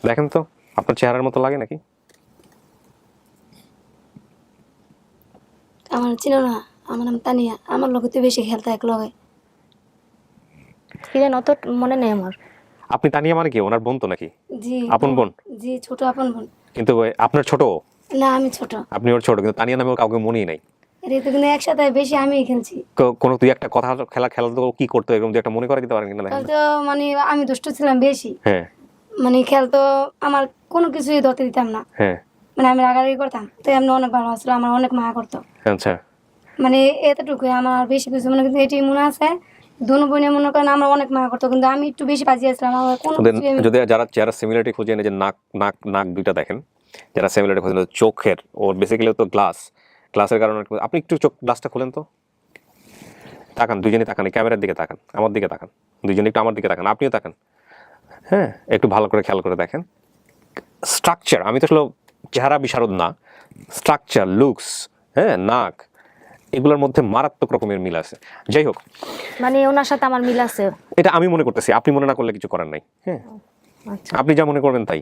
দেখেন তো আপনার চেহারার মতো লাগে নাকি? আমার চিনো না, আমার নাম তানিয়া, আমার লোক তো বেশি খেলতে এক লগে। কি জানো অত মনে নেই আমার। আপনি তানিয়া মানে কি ওনার বোন তো নাকি? জি আপন বোন? জি ছোট আপন বোন। কিন্তু আপনার ছোট? না আমি ছোট। আপনি ওর ছোট, কিন্তু তানিয়া নামে কাউকে মনেই নাই। এটা তো কিন্তু একসাথে বেশি আমি খেলছি। কোনো তুই একটা কথা খেলা তো কি করতো এরকম তুই একটা মনে করে দিতে পারেন কিনা? তো মানে আমি দুষ্ট ছিলাম বেশি, হ্যাঁ মানে খেলতো আমার কোনো কিছুই ধরতে দিতাম না, হ্যাঁ মানে আমি রাগারাগি করতাম, তো এমনি অনেক ভালো আসলো, আমার অনেক মায়া করতো। আচ্ছা মানে এতটুকু আমার বেশি কিছু মনে, কিন্তু এটি মনে আছে দুনো বোনে মনে করেন আমরা অনেক মায়া করতো, কিন্তু আমি একটু বেশি বাজিয়েছিলাম। আমার কোনো যদি যারা সিমিলারিটি খুঁজেন, যে নাক দুইটা দেখেন, যারা সিমিলারিটি খুঁজেন চোখের, ওর বেসিক্যালি তো গ্লাসের কারণে। আপনি একটু চোখ গ্লাসটা খুলেন তো, তাকান দুজনে, তাকান ক্যামেরার দিকে, তাকান আমার দিকে, তাকান দুজনে একটু আমার দিকে তাকান, আপনিও তাকান, হ্যাঁ একটু ভালো করে খেয়াল করে দেখেন স্ট্রাকচার। আমি তো আসলে চেহারা বিশারদ না, স্ট্রাকচার, লুকস, হ্যাঁ নাক, এগুলোর মধ্যে মারাত্মক রকমের মিল আছে। যাই হোক, মানে ওনার সাথে আমার মিল আছে, এটা আমি মনে করতেছি, আপনি মনে না করলে কিছু করার নাই। হ্যাঁ আপনি যা মনে করবেন তাই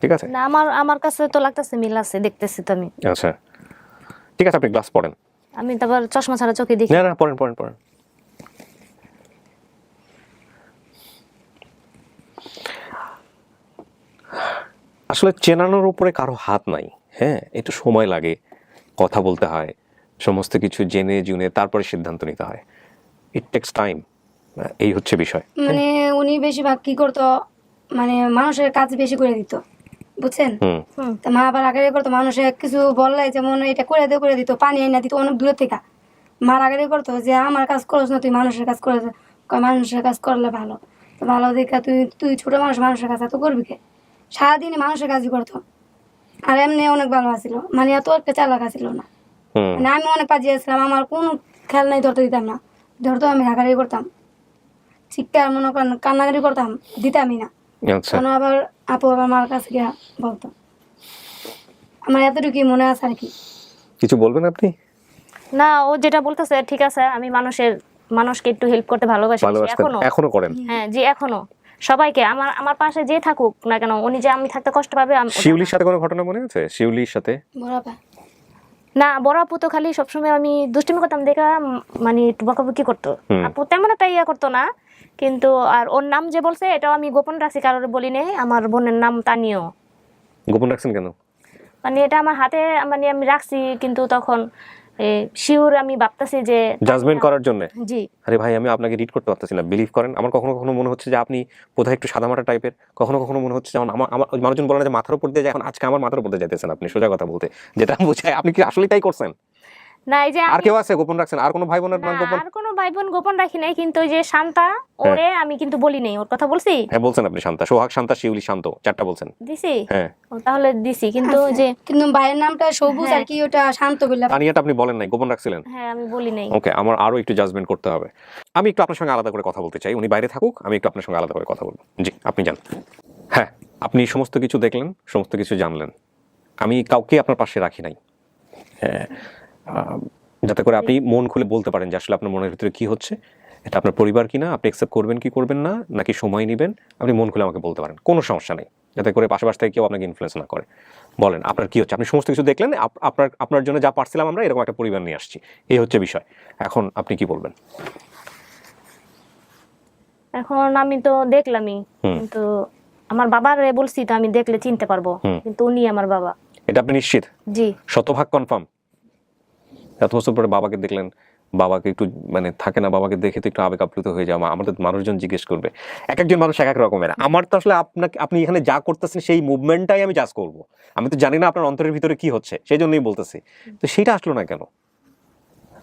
ঠিক আছে। না আমার কাছে তো লাগতেছে মিল আছে, দেখতেছি তো আমি। আচ্ছা ঠিক আছে, আপনি গ্লাস পড়েন। আমি তারপর চশমা ছাড়া চোখে দেখি না পড়েন। আসলে চেনানোর উপরে কারো হাত নাই, হ্যাঁ একটু সময় লাগে, কথা বলতে হয়, সমস্ত কিছু জেনে জুনে তারপরে সিদ্ধান্ত নিতে হয়, ইট টেকস টাইম, এই হচ্ছে বিষয়। মানে উনি বেশিরভাগ কি করতো, মানে মানুষের কাজ বেশি করে দিত, বুঝছেন? তা মা আবার আগে করতো, মানুষের কিছু বললে যেমন এটা করে দিত, পানি এনে দিত অনেক দূরের থেকে। মার আগে করতো যে আমার কাজ করছ না, তুই মানুষের কাজ করে, মানুষের কাজ করলে ভালো, তো ভালো দেখা তুই ছোট মানুষের কাজ এত করবি কে? সারাদিনে মানুষের কাজই করতো, আর এমনি অনেক ভালো আছিল, মানে এত একটা চালাক আছিল না। মানে আমি অনেক পাজিয়েছিলাম, আমার কোনো খেয়াল নাই, ধরতে দিতাম না, ধরতো আমি রাগারাগি করতাম, চিৎকার মনে করেন কান্নাকাটি করতাম, দিতামই না। আবার আপু আবার মার কাছে গিয়া বলতো, আমার এতটুকুই মনে আছে আর কি। কিছু বলবেন আপনি? না ও যেটা বলতেছে ঠিক আছে, আমি মানুষকে একটু হেল্প করতে ভালোবাসি, এখনো করেন? হ্যাঁ জি এখনো সবাইকে, আমার পাশে যে থাকুক না কেন, উনি যে আমি থাকতে কষ্ট পাবে। শিউলির সাথে কোনো ঘটনা মনে আছে? শিউলির সাথে না, বড় আপু তো খালি সবসময় আমি দুষ্টুমি করতাম দেখা মানে একটু বকাবকি করতো, আপু তেমন একটা ইয়া করতো না, কিন্তু আর ওর নাম যে বলছে এটাও আমি গোপন রাখছি, কারোর বলি নেই। আমার বোনের নাম তানিও। গোপন রাখছেন কেন? মানে এটা আমার হাতে মানে আমি রাখছি, কিন্তু তখন শিওর আমি ভাবতেছি যে জাজমেন্ট করার জন্য। জি আরে ভাই আমি আপনাকে রিড করতে পারতেছি না, বিলিভ করেন। আমার কখনো কখনো মনে হচ্ছে যে আপনি বোধহয় একটু সাদামাটা টাইপের, কখনো কখনো মনে হচ্ছে যেমন আমার মানুষজন বলে না যে মাথার উপর দিয়ে যায়, এখন আজকে আমার মাথার উপর দিয়ে যাইতেছেন আপনি, সোজা কথা বলতে যেটা বোঝায়। আপনি কি আসলে তাই করছেন? না, এই যে আর কেউ আছে গোপন রাখছেন? আর কোনো ভাই বোনের না, গোপন? আর কোনো ভাই বোন গোপন রাখি নাই, কিন্তু ওই যে শান্তা ওরে আমি কিন্তু বলি নাই, ওর কথা বলছি। হ্যাঁ বলছেন আপনি, শান্তা, সোহাগ, শান্তা, শিউলি, শান্ত, চারটা বলছেন। দিছি? হ্যাঁ ও, তাহলে দিছি, কিন্তু ওই যে কিন্তু ভাইয়ের নামটা সবুজ আর কি, ওটা শান্ত বললাম। তানিয়াটা আপনি বলেন নাই, গোপন রাখছিলেন। হ্যাঁ আমি বলি নাই। ওকে, আমার আরো একটু জাজমেন্ট করতে হবে। আমি একটু আপনার সঙ্গে আলাদা করে কথা বলতে চাই, উনি বাইরে থাকুক, আমি একটু আপনার সঙ্গে আলাদা করে কথা বলবো। জি আপনি যান। হ্যাঁ আপনি সমস্ত কিছু দেখলেন, সমস্ত কিছু জানলেন, আমি কাউকে আপনার পাশে রাখি নাই। হ্যাঁ যাতে করে আপনি মন খুলে বলতে পারেন যে আসলে আপনার মনের ভিতরে কি হচ্ছে, এটা আপনার পরিবার কিনা, আপনি অ্যাকসেপ্ট করবেন কি করবেন না, নাকি সময় নেবেন, আপনি মন খুলে আমাকে বলতে পারেন, কোনো সমস্যা নেই, যাতে করে পাশাপাশি থেকে কেউ আপনাকে ইনফ্লুয়েন্স না করে। বলেন আপনার কি হচ্ছে, আপনি সমস্ত কিছু দেখলেন, আপনার জন্য যা পারছিলাম আমরা এরকম একটা পরিবার নিয়ে আসছি, এই হচ্ছে বিষয়। এখন আপনি কি বলবেন? এখন আমি তো দেখলামই, কিন্তু আমার বাবার বলছি তো আমি দেখলে চিনতে পারবো, কিন্তু উনি আমার বাবা। এটা আপনি নিশ্চিত? জি শতভাগ কনফার্ম? এত বছর পরে বাবাকে দেখলেন, বাবাকে একটু মানে থাকে না, বাবাকে দেখে তো একটু আবেগ আপ্লুত হয়ে যাওয়া, আমাদের মানুষজন জিজ্ঞেস করবে, এক একজন মানুষ এক এক রকমের। আমার তো আসলে আপনি এখানে যা করতেছেন সেই মুভমেন্টটাই আমি জাজ করব, আমি তো জানি না আপনার অন্তরের ভিতরে কি হচ্ছে, সেই জন্যই বলতেছি। তো সেটা আসলো না কেন?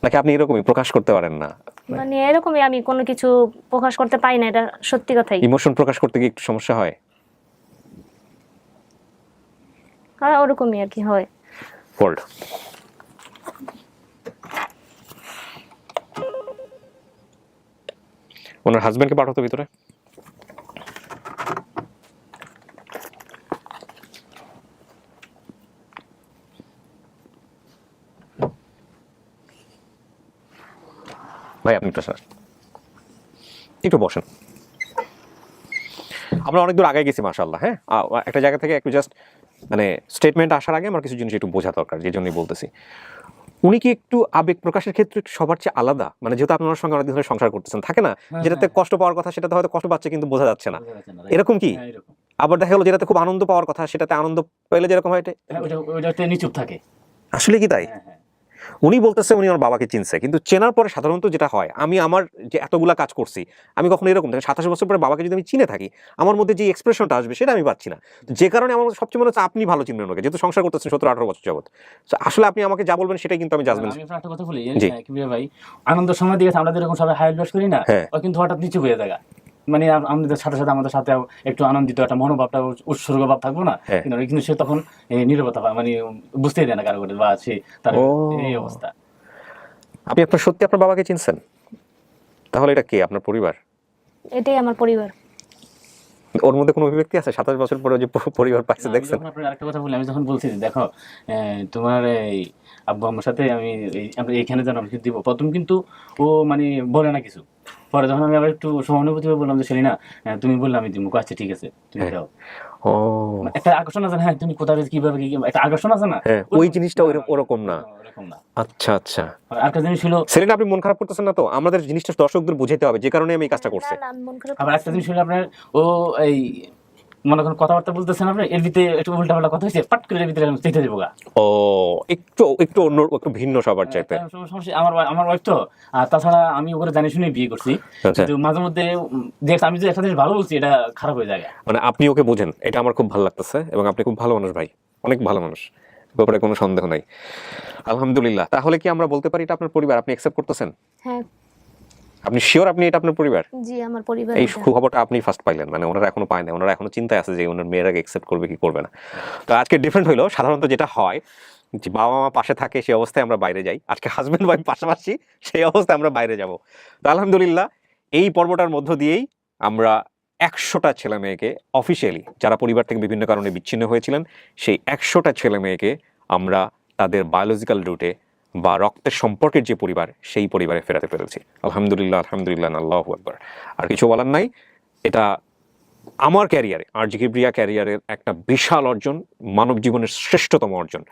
নাকি আপনি এরকমই প্রকাশ করতে পারেন না? মানে এরকমই, আমি কোনো কিছু প্রকাশ করতে পারি না, এটা সত্যি কথাই। ইমোশন প্রকাশ করতে গিয়ে একটু সমস্যা হয়? হ্যাঁ ওরকমই আর কি হয়। হোল্ড। ওনার হাজবেন্ডকে পাঠাতো ভিতরে। ভাই আপনি একটু বসেন। আমরা অনেক দূর আগে গেছি মাশাআল্লাহ। হ্যাঁ একটা জায়গা থেকে একটু জাস্ট মানে স্টেটমেন্ট আসার আগে আমার কিছু জিনিস একটু বোঝা দরকার, যে জন্যই বলতেছি। উনি কি একটু আবেগ প্রকাশের ক্ষেত্রে একটু সবার চেয়ে আলাদা? মানে যেহেতু আপনি ওনার সঙ্গে অনেকদিন ধরে সংসার করতেছেন, থাকে না যেটাতে কষ্ট পাওয়ার কথা সেটাতে হয়তো কষ্ট পাচ্ছে কিন্তু বোঝা যাচ্ছে না, এরকম কি? আবার দেখা গেলো যেটাতে খুব আনন্দ পাওয়ার কথা সেটাতে আনন্দ পেলে যেরকম হয় ওইটাতে নিচুপ থাকে। আসলে কি তাই? উনি বলতেছে উনি আমার বাবাকে চিনছে, কিন্তু চেনার পরে সাধারণত যেটা হয়, আমি আমার যে এতগুলা কাজ করছি আমি কখনো এরকম দেখি 27 বছর পরে বাবাকে যদি আমি চিনে থাকি, আমার মধ্যে যে এক্সপ্রেশনটা আসবে সেটা আমি পাচ্ছি না, যে কারণে আমার সবচেয়ে মনে হচ্ছে আপনি ভালো চিনবেন ওকে, যেহেতু সংসার করতেছেন 17-18 বছর যাবত। আসলে আপনি আমাকে যা বলবেন সেটাই কিন্তু আমি জাজমেন্ট। আমি একটা কথা বলি ভাই, আনন্দের সময় দিয়ে আমরা যেরকম সবাই হাই উল্লাস করি না, ও কিন্তু হঠাৎ নিচু হয়ে যায়। মানে আমাদের সাথে সাথে আমাদের সাথে একটু আনন্দিত একটা মনোভাবটা উৎসর্গ ভাব থাকবো না, কিন্তু সে তখন নীরবতা মানে বুঝতেই দেয় না কারো করে, বা সে তার এই অবস্থা। আপনি আপনার সত্যি আপনার বাবাকে চিনছেন? তাহলে এটা কে? আপনার পরিবার? এটাই আমার পরিবার। ওর মধ্যে কোনো অভিব্যক্তি আছে 27 বছর পরে যে পরিবার পাইছে দেখছেন? আপনার আরেকটা কথা বলি, আমি যখন বলছি দেখো তোমার এই আব্বু আম্মুর সাথে আমি এইখানে যেন আমি দিব, প্রথম কিন্তু ও মানে বলে না কিছু, পরে যখন আমি আবার একটু সহানুভূতি বললাম যে সেলিনা তুমি বললে আমি দিব, আচ্ছা ঠিক আছে তুমি দাও। ও একটা আকর্ষণ আছে না, হ্যাঁ তুমি কোথায় কিভাবে একটা আকর্ষণ আছে না, ওই জিনিসটা ওরকম না। আচ্ছা আচ্ছা। আরেকটা জিনিস ছিল সেলিনা আপনি মন খারাপ করতেছেন না তো? আমাদের জিনিসটা দর্শকদের বুঝাইতে হবে যে কারণে আমি এই কাজটা করছি। আবার একটা জিনিস ছিল আপনার ও এই মনে করেন কথাবার্তা বলতেছেন আপনার, এর ভিতরে একটু উল্টা পাল্টা কথা হয়েছে, পাট করে এর ভিতরে চেতে দেবো। ও একটু অন্য একটু ভিন্ন সবার চাইতে। আমার ওয়াইফ তো, আর তাছাড়া আমি ওকে জানি শুনে বিয়ে করছি, কিন্তু মাঝে মধ্যে আমি যে একটা জিনিস ভালো বলছি এটা খারাপ হয়ে যায়। মানে আপনি ওকে বোঝেন, এটা আমার খুব ভালো লাগতেছে, এবং আপনি খুব ভালো মানুষ ভাই, অনেক ভালো মানুষ, ব্যাপারে কোনো সন্দেহ নাই। আলহামদুলিল্লাহ। তাহলে কি আমরা বলতে পারি এটা আপনার পরিবার? আপনি অ্যাকসেপ্ট করতেছেন? হ্যাঁ। আপনি শিওর আপনি এটা আপনার পরিবার? জি আমার পরিবার। এই সুখবরটা আপনি ফার্স্ট পাইলেন, মানে ওনারা এখনো পায় না, ওনারা এখনো চিন্তায় আছে যে ওনার মেয়েরাকে অ্যাকসেপ্ট করবে কি করবে না। তো আজকে ডিফারেন্ট হইলো, সাধারণত যেটা হয় যে বাবা মা পাশে থাকে সেই অবস্থায় আমরা বাইরে যাই, আজকে হাজবেন্ড ওয়াইফ পাশাপাশি সেই অবস্থায় আমরা বাইরে যাব। তো আলহামদুলিল্লাহ এই পর্বটার মধ্য দিয়েই আমরা 100টা ছেলে মেয়েকে অফিসিয়ালি, যারা পরিবার থেকে বিভিন্ন কারণে বিচ্ছিন্ন হয়েছিলেন, সেই 100টা ছেলে মেয়েকে আমরা তাদের বায়োলজিক্যাল রুটে বা রক্তের সম্পর্কের যে পরিবার সেই পরিবারে ফেরাতে পেরেছি। আলহামদুলিল্লাহ আলহামদুলিল্লাহ, আল্লাহু আকবার। আর কিছু বলার নাই, এটা আমার ক্যারিয়ারে, RG কিবরিয়া ক্যারিয়ারের একটা বিশাল অর্জন, মানব জীবনের শ্রেষ্ঠতম অর্জন।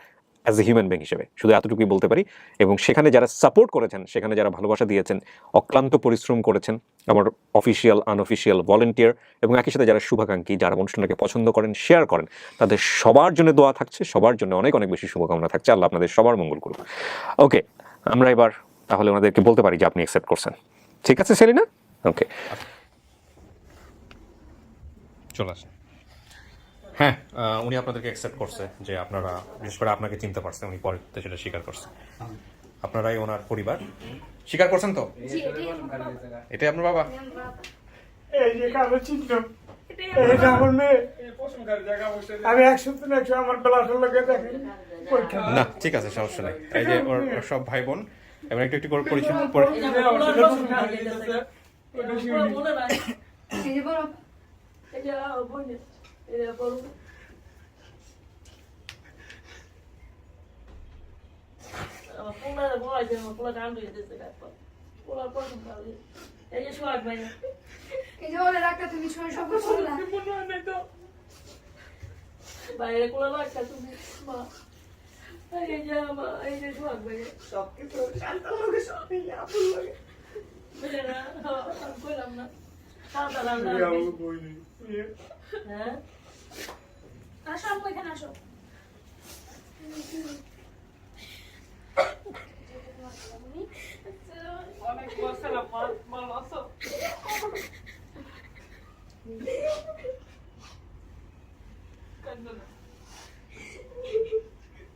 অ্যাজ এ হিউম্যান বিং হিসেবে, শুধু এতটুকুই বলতে পারি। এবং সেখানে যারা সাপোর্ট করেছেন, সেখানে যারা ভালোবাসা দিয়েছেন, অক্লান্ত পরিশ্রম করেছেন, আমার অফিসিয়াল আনঅফিসিয়াল ভলেন্টিয়ার এবং একই সাথে যারা শুভাকাঙ্ক্ষী, যারা অনুষ্ঠানটাকে পছন্দ করেন, শেয়ার করেন, তাদের সবার জন্য দোয়া থাকছে, সবার জন্য অনেক অনেক বেশি শুভকামনা থাকছে। আল্লাহ আপনাদের সবার মঙ্গল করুক। ওকে, আমরা এবার তাহলে ওনাদেরকে বলতে পারি যে আপনি অ্যাকসেপ্ট করছেন। ঠিক আছে সেলিনা? ওকে, চলে আসেন। হ্যাঁ, উনি আপনাদেরকে অ্যাকসেপ্ট করছে যে আপনারা, বিশেষ করে আপনাকে চিনতে পারছেন, উনি পরে সেটা স্বীকার করছে। আপনারাই ওনার পরিবার, স্বীকার করছেন তো? এটাই আপনার বাবা? এই যে কাগজ চিত্র, এটা আমার মেয়ে। আমি 100 আমার ক্লাসের লোকে দেখেন পরীক্ষা না, ঠিক আছে, সমস্যা নেই। এই যে ওর সব ভাই বোন, এবং একটু একটু করে পরিচয় এই যে বড় এই যে বলে রাখতে তুমি শুনে সব কিছু না বাইরে কোলা লাগছে তুমি মা এই যে আমার এই যে সোহাগ ভাই সব কিছু শান্ত লোকে সব আপন লাগে বলে না আমি কইলাম না শান্তা রান্না হ্যাঁ আসো আপু এখানে আসো অনেক বছর ভালো আছো?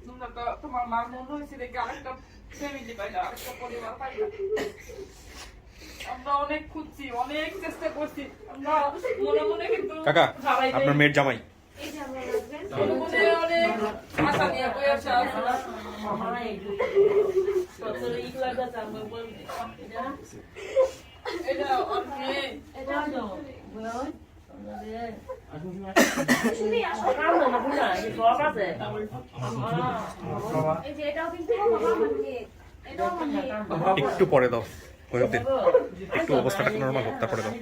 তোমরা তো, তোমার মার মনে হয়েছে দেখে আরেকটা ফ্যামিলি পাইলা, আরেকটা পরিবার পাইলা। আমরা অনেক খুঁজছি, অনেক চেষ্টা করছি, আমরা মনে মনে কিন্তু কাকা, হারাই যাই। আপনার মেয়ের জামাই। এই যে আমরা রাখবেন মনে মনে অনেক আশা নিয়ে বসে আছি। আমার এই কত ইক লাগা চামে বল এটা ওর মেয়ে। এটা দাও বল শুনি আসো কাম না বুঝা এই সব আছে এই যে এটাও কিন্তু বাবা আমার মেয়ে এটাও আমার মেয়ে একটু পরে দাও, কয়েকদিন একটু অবস্থাটা নরমাল হোক, তারপরে দাও।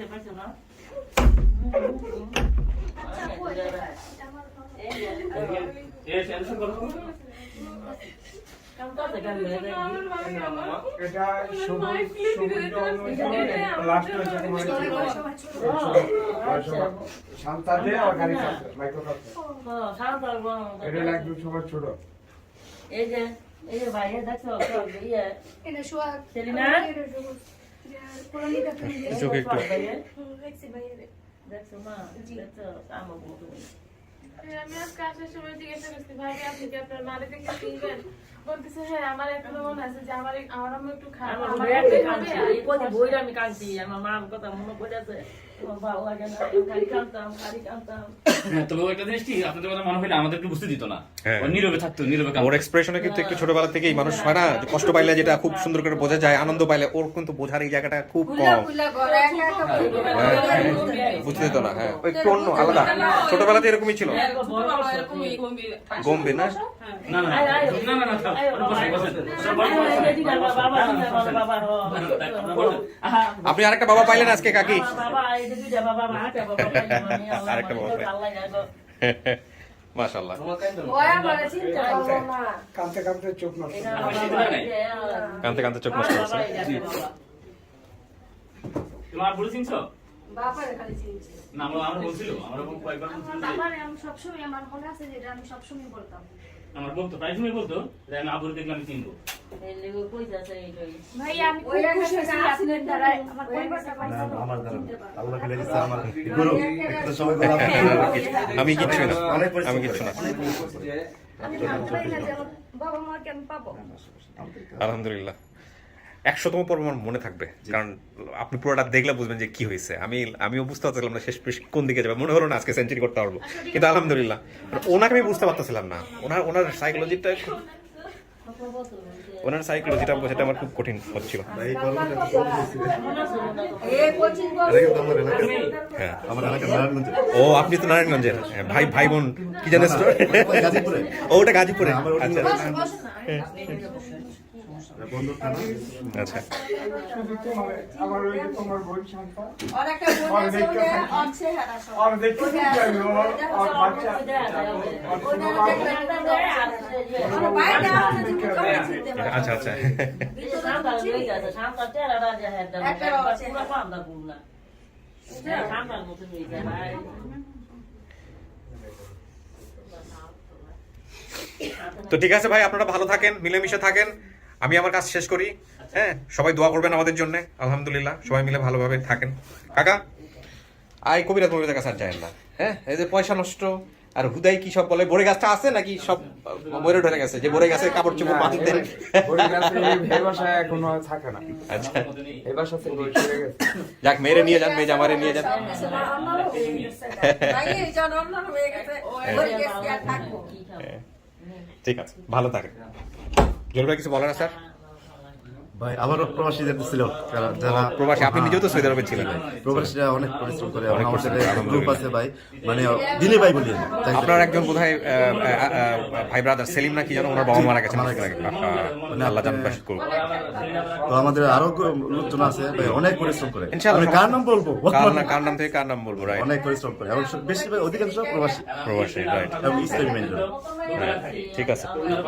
এটা লাস্ট শান্তাতে আর গাড়ি মাইক্রো এটা লাগবে সবার ছোট এই যে ভাইয়া দেখছো ইয়ে এটা সোয়া সেলিনা কোরআনিকা তুমি চোখে একটু দেখছি ভাইয়া দেখছো মা দেখছো আমার বন্ধু আমি আজকে আসার সময় জিজ্ঞাসা করছি, ভাই আপনি কি আপনার মারে দেখে চিনবেন? বলতেছে হ্যাঁ, আমার এখনো মনে আছে যে আমার আম্মু একটু খারাপ, আমার আমার বইয়া একটু কাঁদছি হবে। এই কদি বইরা আমি কাঁদছি আমার মার কথা মনে পড়েছে আমার ভালো লাগে না খালি কাঁদতাম তবে একটা জিনিস কি আপনাদের কথা মনে হইলে আমাদেরকে বুঝতে দিত না, হ্যাঁ। ও নীরবে থাকতো, নীরবে ওর এক্সপ্রেশনে কিন্তু একটু ছোটবেলা থেকেই মানুষ হয় না যে কষ্ট পাইলে যেটা খুব সুন্দর করে বোঝা যায়, আনন্দ পাইলে ওর কিন্তু বোঝার এই জায়গাটা খুব কম। ফুলা ঘরে একা একা বুঝতে দিত না। হ্যাঁ, একটু অন্য আলাদা, ছোটবেলাতে এরকমই ছিল, ছোটবেলা এরকমই গম্ভীর। গম্ভীর না? না না না না না থাক, বসেন সব আপনি আরেকটা বাবা পাইলেন আজকে কাকি? বাবা এই যে দুইটা বাবা মাটা বাবা আরেকটা বাবা পাই। মাশাআল্লাহ। ওই আমার চিন্তা করো না কাঁদতে কাঁদতে চোখ নষ্ট কানতে কানতে চোখ নষ্ট করছে। তোমার বুড়ি চিনছো? বাপারে খালি চিনছে না আমরা বলছিল, আমরা কয়েকবার বলছিল যে আমার আমি সবসময় আমার মনে আছে যেটা আমি সবসময় বলতাম আমার বলতো, প্রায় সময় বলতো যে আমি আবুর দেখলে আমি চিনবো। এই লেগে কই যাচ্ছে এইটাই ভাই আমি খুব খুশি হয়েছি আপনার দ্বারা আমার পরিবারটা পাইছি আমি কিচ্ছু না, আমি কিচ্ছু না, আমি ভাবতে পারি না যে আমার বাবা মাকে আমি পাবো আলহামদুলিল্লাহ। 100তম পর্ব আমার মনে থাকবে, কারণ আপনি পুরোটা দেখলে বুঝবেন যে কি হয়েছে। আমিও বুঝতে পারছিলাম না শেষ কোন দিকে যাবে, মনে হলো না আজকে সেঞ্চুরি করতে পারবো, কিন্তু আলহামদুলিল্লাহ ওনাকে আমি বুঝতে পারতেছিলাম না, ওনার সাইকোলজিটা বোঝাটা আমার খুব কঠিন হচ্ছিল। হ্যাঁ, ও আপনি তো নারায়ণগঞ্জের, ভাই বোন কি জানেন? ও ওটা গাজীপুরে। আচ্ছা আচ্ছা শুধু তোমার আমার ওই যে তোমার বোন সন্তান আর একটা বোন আছে ওটা আছে হারাসো আর দেখতে যাই আর বাচ্চা আচ্ছা আচ্ছা তো ঠিক আছে ভাই, আপনারা ভালো থাকেন, মিলেমিশে থাকেন, আমি আমার কাজ শেষ করি। হ্যাঁ, সবাই দোয়া করবেন আমাদের জন্য। আলহামদুলিল্লাহ সবাই মিলে ভালোভাবে থাকেন। কাকা আই কবিরাজ মবিরাজের কাছে আর যায় না। হ্যাঁ, এই যে পয়সা নষ্ট আর হুদাই কি সব বলে, বড়ে গাছটা আছে নাকি সব মরে ঢলে গেছে? যে বড়ে গাছে কাপড় চোপড় বাঁধি দেন এই বাসায় এখনো থাকে না। আচ্ছা, এই বাসা থেকে চলে গেছে। যাক, মেরে নিয়ে যান, মেয়ে জামারে নিয়ে যান। ঠিক আছে, ভালো থাকেন। জল ভাই কিছু বলার আছে স্যার? ভাই আমারও প্রবাসীদের ছিল যারা প্রবাসী, আপনি নিজেও তো সৌদি আরবে ছিলেন। প্রবাসীরা অনেক পরিশ্রম করে, আমার সাথে গ্রুপ আছে ভাই, মানে দিনে ভাই বলি। আপনার একজন বোধহয় ভাই ব্রাদার সেলিম না কি যেন, ওনার বাবা মারা গেছেন। আল্লাহ জান্নাত বাসিত করুক। তো আমাদের আরো লোকজন আছে ভাই, অনেক পরিশ্রম করে। ইনশাআল্লাহ। কার নাম বলবো? কার নাম থেকে কার নাম বলবো? রাইট, অনেক পরিশ্রম করে, এবং বেশিরভাগ অধিকাংশ প্রবাসী। রাইট, এবং ইসলামী মেন্টর। ঠিক আছে,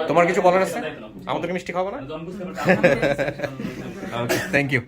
তোমার কিছু বলার আছে? আমাদেরকে মিষ্টি খাবো না? Thank you.